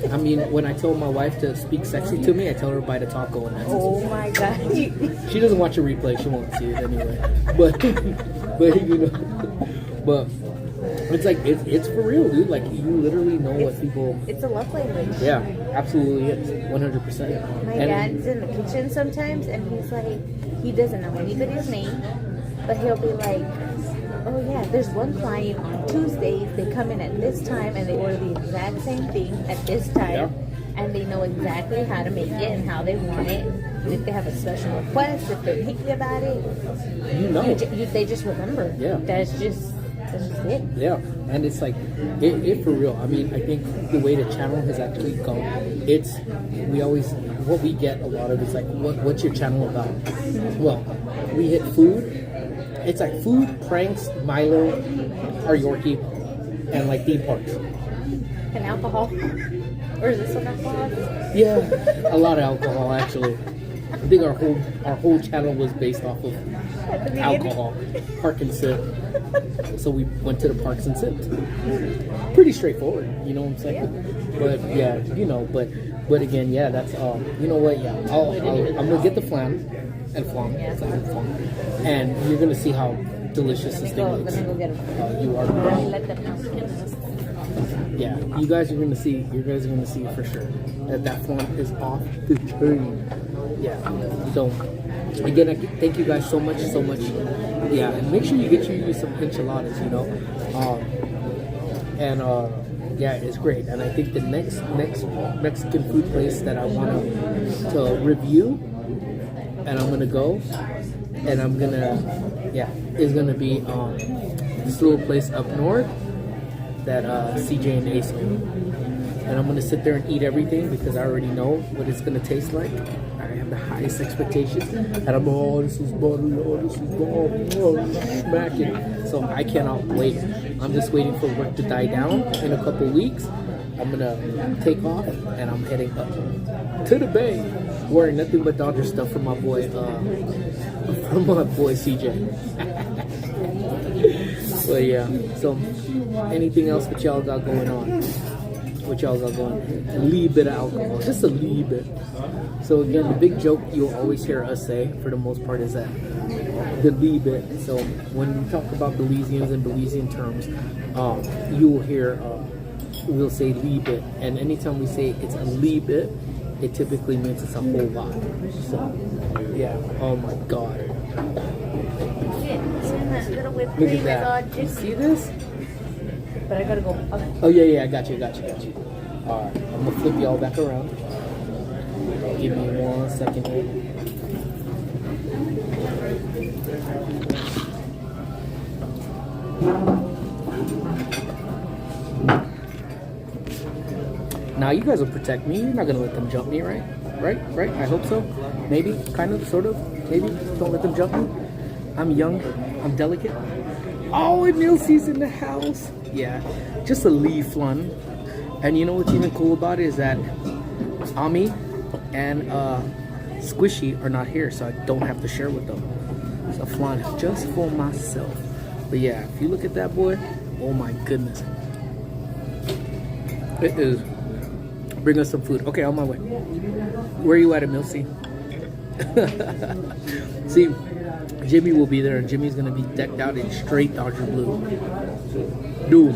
I mean, when I tell my wife to speak sexy to me, I tell her to buy the taco, and that's Oh my god. She doesn't watch a replay. She won't see it anyway. But you know, but it's like it's for real, dude. Like you literally know what people. It's a love language. Yeah, absolutely is 100%. My dad's in the kitchen sometimes, and he's like, he doesn't know anybody's name, but he'll be like, oh yeah, there's one client on Tuesdays. They come in at this time, and they order the exact same thing at this time. Yeah. and they know exactly how to make it and how they want it. And if they have a special request, if they're picky about it, they just remember. Yeah. That's just it. Yeah, and it's like, it for real. I mean, I think the way the channel has actually gone, what we get a lot of is like, what's your channel about? Well, we hit food. It's like food, pranks, Milo, our Yorkie, and like theme parks. And alcohol. Or is this one alcohol? Yeah, a lot of alcohol actually. I think our whole channel was based off of alcohol, park and sip. So we went to the parks and sipped. Pretty straightforward, you know what I'm saying? But yeah, but again, yeah, that's you know what? Yeah, I'm gonna get the flan and flan, and you're gonna see how delicious this thing is. Let me go get them. You are. Let them know. Yeah, you guys are gonna see. You guys are gonna see for sure that flan is off the chain. Yeah. So again, thank you guys so much. Yeah, and make sure you get some enchiladas. Yeah, it's great. And I think the next Mexican food place that I want to review, and I'm gonna go, and I'm gonna is gonna be this little place up north that CJ and Ace own. And I'm gonna sit there and eat everything because I already know what it's gonna taste like. I have the highest expectations, and I'm this is butter, this is smacking. So I cannot wait. I'm just waiting for work to die down in a couple weeks. I'm gonna take off, and I'm heading up to the Bay, wearing nothing but Dodger stuff from my boy CJ. But yeah, so anything else that y'all got going on? A little bit of alcohol, just a little bit. So again, the big joke you'll always hear us say, for the most part, is that the little bit. So when we talk about Belizeans and Belizean terms, you will hear we'll say little bit, and anytime we say it's a little bit, it typically means it's a whole lot. So yeah, oh my god. Look at that. You see this? But I gotta go. Okay. Oh yeah, I got you. Alright, I'm gonna flip y'all back around. Give me 1 second here. Now you guys will protect me. You're not gonna let them jump me, right? Right? I hope so. Maybe, kind of, sort of. Maybe. Don't let them jump me. I'm young. I'm delicate. Oh, Emil C's in the house. Yeah, just a leaf flan. And you know what's even cool about it is that Ami and Squishy are not here, so I don't have to share with them. So flan is just for myself. But yeah, if you look at that boy, oh my goodness. It is. Bring us some food. Okay, on my way. Where are you at, Emil C? See, Jimmy will be there, and Jimmy's gonna be decked out in straight Dodger blue. Dude,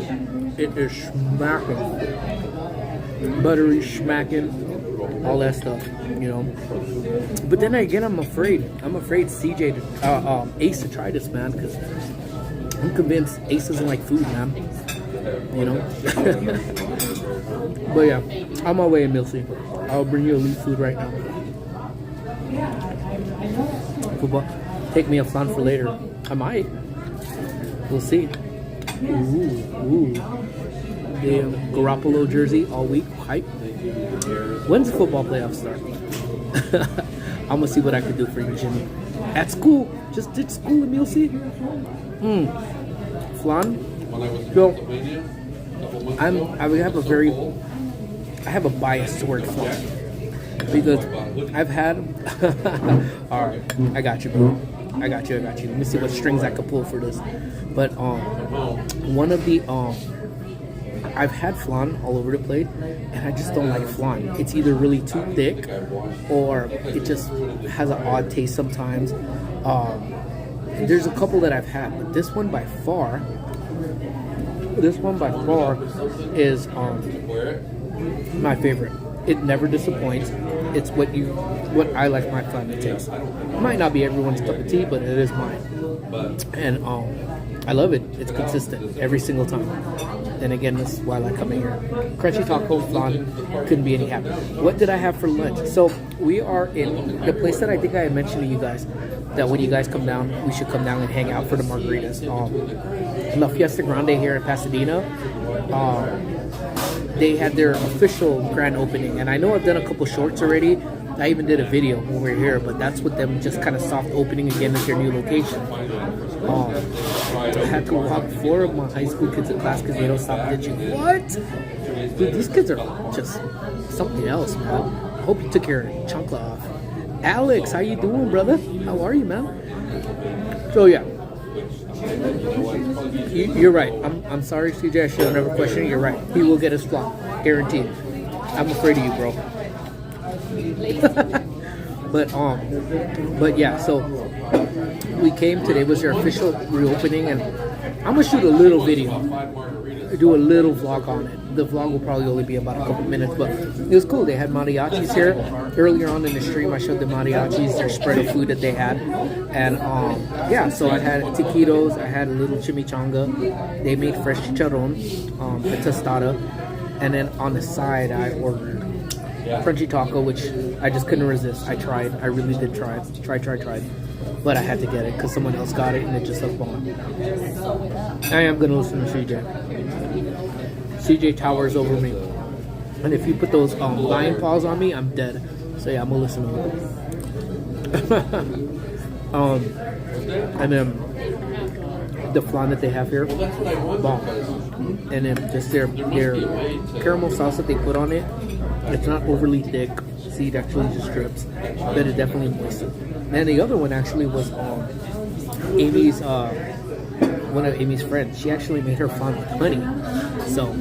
it is smacking, buttery, smacking, all that stuff, you know. But then again, I'm afraid CJ to Ace to try this, man, because I'm convinced Ace doesn't like food, man. You know. But yeah, on my way, Milsey. I'll bring you elite food right now. Football. Take me a flan for later. I might. We'll see. Ooh. The Garoppolo jersey all week. Hype. When's football playoffs start? I'm gonna see what I can do for you, Jimmy. At school. Just did school and you'll see. Flan. So I have a bias toward flan. Because I've had alright, I got you, bro. I got you. Let me see what strings I can pull for this. But one of the I've had flan all over the plate, and I just don't like flan. It's either really too thick, or it just has an odd taste sometimes. There's a couple that I've had, but this one by far is my favorite. It never disappoints. It's what I like my flan to taste. It might not be everyone's cup of tea, but it is mine. And I love it. It's consistent every single time. And again, this is why I like coming here. Crunchy taco flan, couldn't be any happier. What did I have for lunch? So we are in the place that I think I had mentioned to you guys that when you guys come down, we should come down and hang out for the margaritas. La Fiesta Grande here in Pasadena. They had their official grand opening, and I know I've done a couple shorts already. I even did a video when we were here, but that's with them just kind of soft opening again at their new location. I had to walk 4 of my high school kids to class because they don't stop ditching. What? Dude, these kids are just something else, man. I hope you took your chancla off. Alex, how you doing, brother? How are you, man? So yeah, you're right. I'm sorry, CJ. I should have never questioned it. You're right. He will get his flop, guaranteed. I'm afraid of you, bro. but yeah. So we came today. Was their official reopening, and I'm gonna shoot a little video, do a little vlog on it. The vlog will probably only be about a couple minutes, but it was cool. They had mariachis here. Earlier on in the stream, I showed the mariachis their spread of food that they had, and yeah. So I had taquitos, I had a little chimichanga. They made fresh chicharron, a tostada, and then on the side I ordered crunchy taco, which I just couldn't resist. I tried. I really did try. Tried. But I had to get it because someone else got it and it just looked bomb. I am going to listen to CJ. CJ towers over me. And if you put those lion paws on me, I'm dead. So yeah, I'm going to listen to him. And then the flan that they have here, bomb. And then just their caramel sauce that they put on it. It's not overly thick. See, it actually just drips, but it definitely moistens. And the other one actually was Amy's, one of Amy's friends. She actually made her flan with honey. So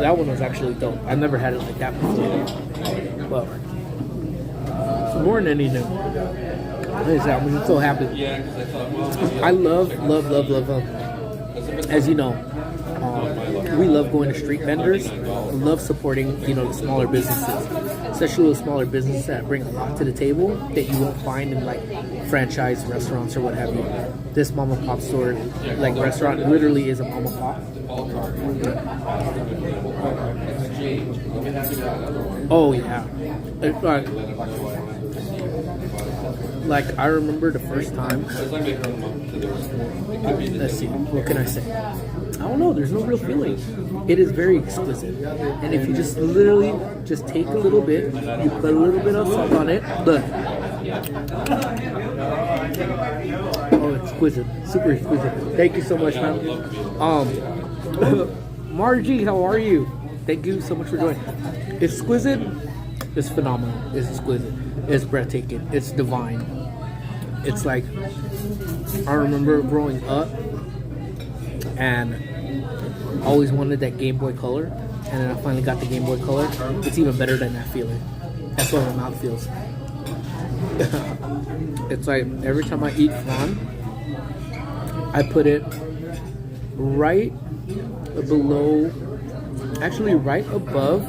that one was actually dope. I've never had it like that before. Well, more than anything, I'm just so happy. I love. As you know, we love going to street vendors. We love supporting, the smaller businesses, especially those smaller businesses that bring a lot to the table that you won't find in like franchise restaurants or what have you. This mom and pop store, like restaurant, literally is a mom and pop. Oh yeah, like I remember the first time. Let's see, what can I say? I don't know, there's no real feeling. It is very exquisite. And if you just literally just take a little bit, you put a little bit of salt on it, look. Oh, exquisite. Super exquisite. Thank you so much, man. Margie, how are you? Thank you so much for joining. Exquisite is phenomenal. It's exquisite. It's breathtaking. It's divine. It's like, I remember growing up and always wanted that Game Boy Color, and then I finally got the Game Boy Color. It's even better than that feeling. That's what my mouth feels. It's like every time I eat flan, I put it right below, actually right above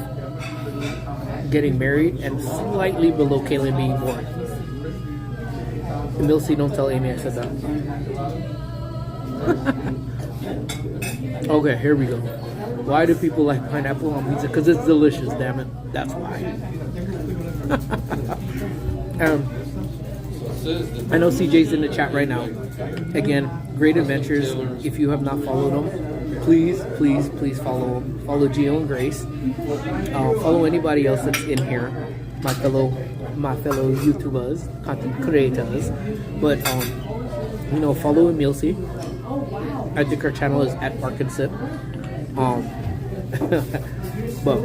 getting married and slightly below Kaylin being born. Milsey, don't tell Amy I said that. Okay, here we go. Why do people like pineapple on pizza? Because it's delicious, damn it. That's why. I know CJ's in the chat right now. Again, Great Adventures. If you have not followed them, please follow them. Follow Gio and Grace. Follow anybody else that's in here. My fellow YouTubers, content creators. But follow Emilsi. I think our channel is at Parkinson. But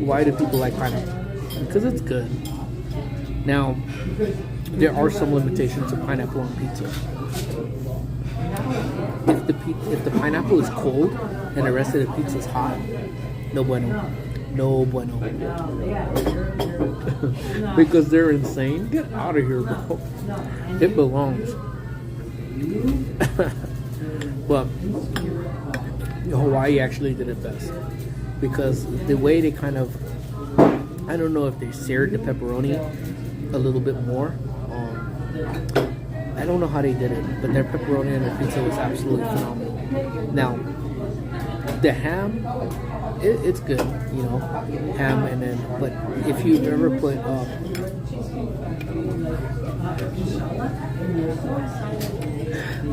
why do people like pineapple? Because it's good. Now, there are some limitations to pineapple on pizza. If the pineapple is cold and the rest of the pizza is hot, no bueno. No bueno. Because they're insane. Get out of here, bro. It belongs. But Hawaii actually did it best. Because the way they kind of, I don't know if they seared the pepperoni a little bit more. I don't know how they did it, but their pepperoni and their pizza was absolutely phenomenal. Now, the ham, it's good, you know, ham, and then, but if you've ever put,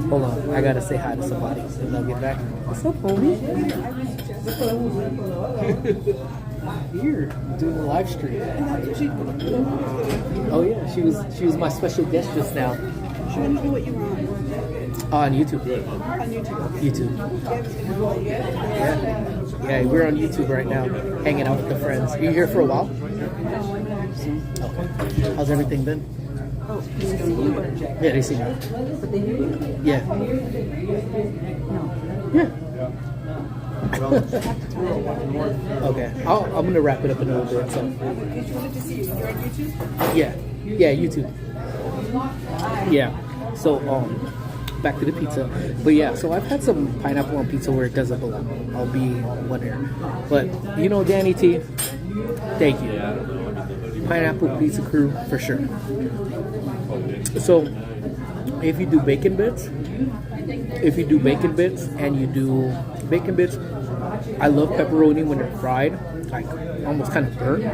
hold on, I gotta say hi to somebody, and I'll get back. What's up, homie? Here, doing a live stream. Oh yeah, she was my special guest just now. She wanted to know what you were on. On YouTube. On YouTube. YouTube. Yeah, we're on YouTube right now, hanging out with the friends. Are you here for a while? Okay. How's everything been? Oh, did they see you or? Yeah, they see me. But they hear you? Yeah. No. Yeah. Okay. I'm gonna wrap it up in a little bit. So. Because you wanted to see you. You're on YouTube? Yeah. Yeah, YouTube. Yeah. So back to the pizza. But yeah, so I've had some pineapple on pizza where it doesn't belong. I'll be one here. But you know, Danny T, thank you. Pineapple pizza crew for sure. So if you do bacon bits and you do bacon bits, I love pepperoni when they're fried, like almost kind of burnt.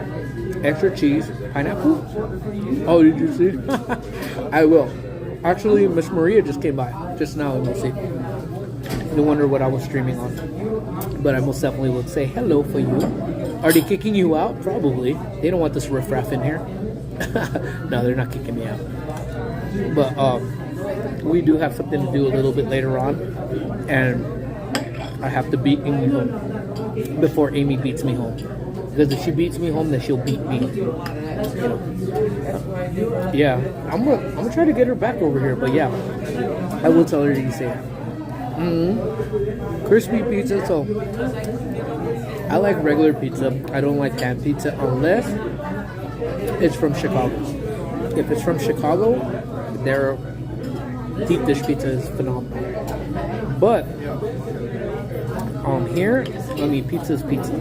Extra cheese, pineapple. Oh, did you see? I will. Actually, Miss Maria just came by just now, and we'll see. No wonder what I was streaming on. But I most definitely would say hello for you. Are they kicking you out? Probably. They don't want this riffraff in here. No, they're not kicking me out. But we do have something to do a little bit later on, and I have to beat Amy home before Amy beats me home. Because if she beats me home, then she'll beat me. You know. Yeah, I'm gonna try to get her back over here. But yeah, I will tell her to say it. Crispy pizza. So I like regular pizza. I don't like pan pizza unless it's from Chicago. If it's from Chicago, their deep dish pizza is phenomenal. But here, I mean, pizza is pizza.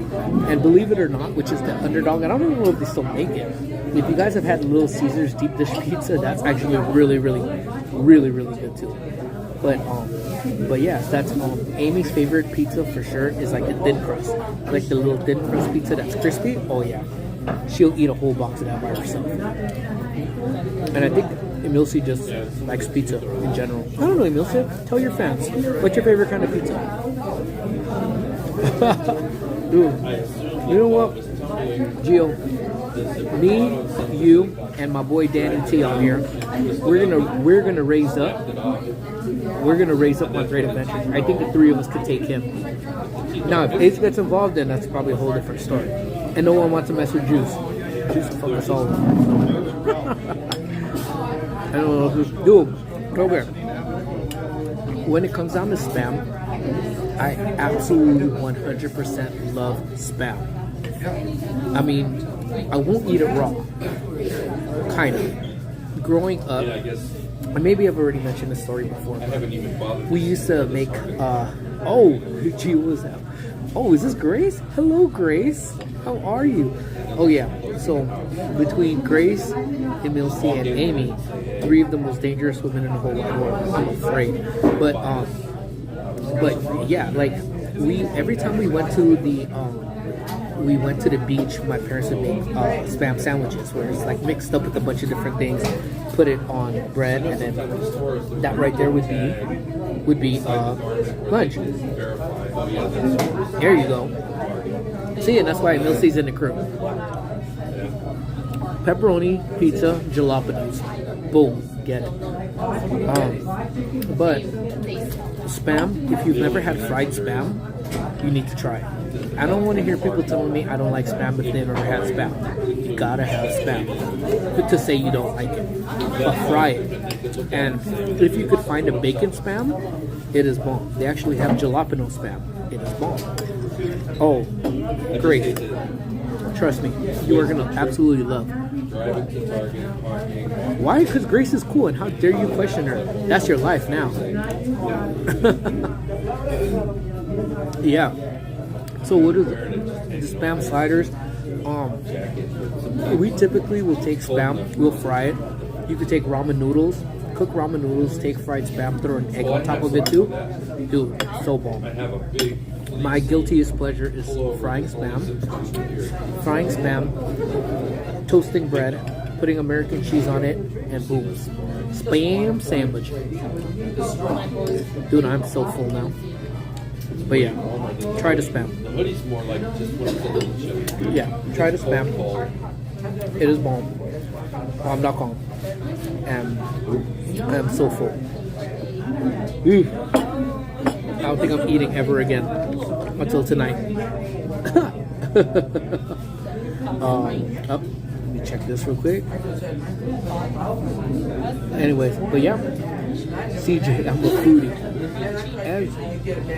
And believe it or not, which is the underdog, I don't even know if they still make it. If you guys have had Little Caesars deep dish pizza, that's actually really, really, really, really good too. But yeah, that's Amy's favorite pizza for sure is like the thin crust, like the little thin crust pizza that's crispy. Oh yeah, she'll eat a whole box of that by herself. And I think Emilce just likes pizza in general. I don't know, Emilce. Tell your fans, what's your favorite kind of pizza? Dude, you know what, Gio? Me, you, and my boy Danny T on here. We're gonna raise up. We're gonna raise up on Great Adventures. I think the three of us could take him. Now, if Ace gets involved, then that's probably a whole different story. And no one wants to mess with Juice. Juice will fuck us all up. I don't know who's dude. Okay. When it comes down to Spam, I absolutely 100% love Spam. I mean, I won't eat it raw. Kind of. Growing up, maybe I've already mentioned this story before. We used to make, gee, what was that? Oh, is this Grace? Hello, Grace. How are you? Oh, yeah. So, between Grace, Emilce, and Amy, three of the most dangerous women in the whole wide world. I'm afraid. But yeah, like, every time we went to the beach, my parents would make Spam sandwiches where it's like mixed up with a bunch of different things, put it on bread, and then that right there would be lunch. There you go. See, and that's why Emilce's in the crew. Pepperoni, pizza, jalapenos. Boom, get it. But Spam, if you've never had fried Spam, you need to try it. I don't want to hear people telling me I don't like Spam if they've never had Spam. You gotta have Spam. Good to say you don't like it, but fry it. And if you could find a bacon Spam, it is bomb. They actually have jalapeno Spam. It is bomb. Oh, great. Trust me, you are gonna absolutely love. Why? Because Grace is cool, and how dare you question her? That's your life now. Yeah. So what is it? The Spam sliders. We typically will take Spam, we'll fry it. You could take ramen noodles, cook ramen noodles, take fried spam, throw an egg on top of it too. Dude, so bomb. My guiltiest pleasure is frying spam, toasting bread, putting American cheese on it, and boom, spam sandwich. Dude, I'm so full now. But yeah, try the spam. Yeah, try the spam. It is bomb.com. And I am so full. I don't think I'm eating ever again until tonight. Let me check this real quick. Anyways, but yeah, CJ, I'm a foodie.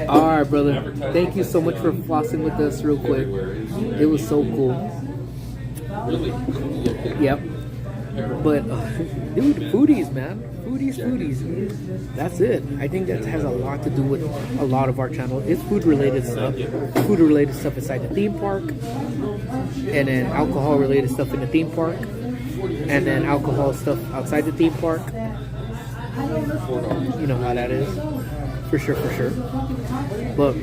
Alright, brother. Thank you so much for flossing with us real quick. It was so cool. Yep. But, dude, foodies, man. Foodies. That's it. I think that has a lot to do with a lot of our channel. It's food-related stuff. Food-related stuff inside the theme park. And then alcohol-related stuff in the theme park. And then alcohol stuff outside the theme park. You know how that is. For sure. But,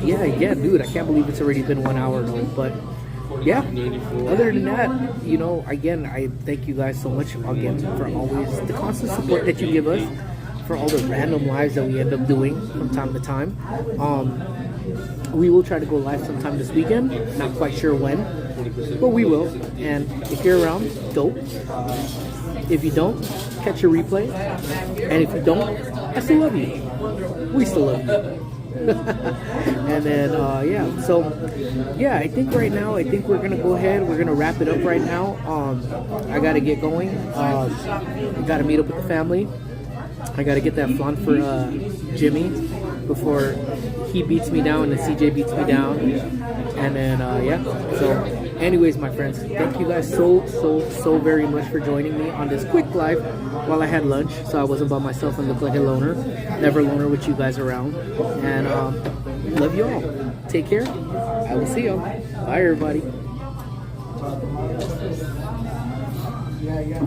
yeah, dude, I can't believe it's already been 1 hour now. But, yeah, other than that, you know, again, I thank you guys so much again for always the constant support that you give us, for all the random lives that we end up doing from time to time. We will try to go live sometime this weekend, not quite sure when, but we will. And if you're around, dope. If you don't, catch a replay. And if you don't, I still love you. We still love you. And then yeah, so yeah, I think right now we're gonna go ahead, we're gonna wrap it up right now. I gotta get going. I gotta meet up with the family. I gotta get that flan for Jimmy before he beats me down and CJ beats me down. And then yeah, so anyways, my friends, thank you guys so very much for joining me on this quick live while I had lunch, so I wasn't by myself and looked like a loner. Never loner with you guys around. And love you all. Take care. I will see y'all. Bye, everybody. Yeah.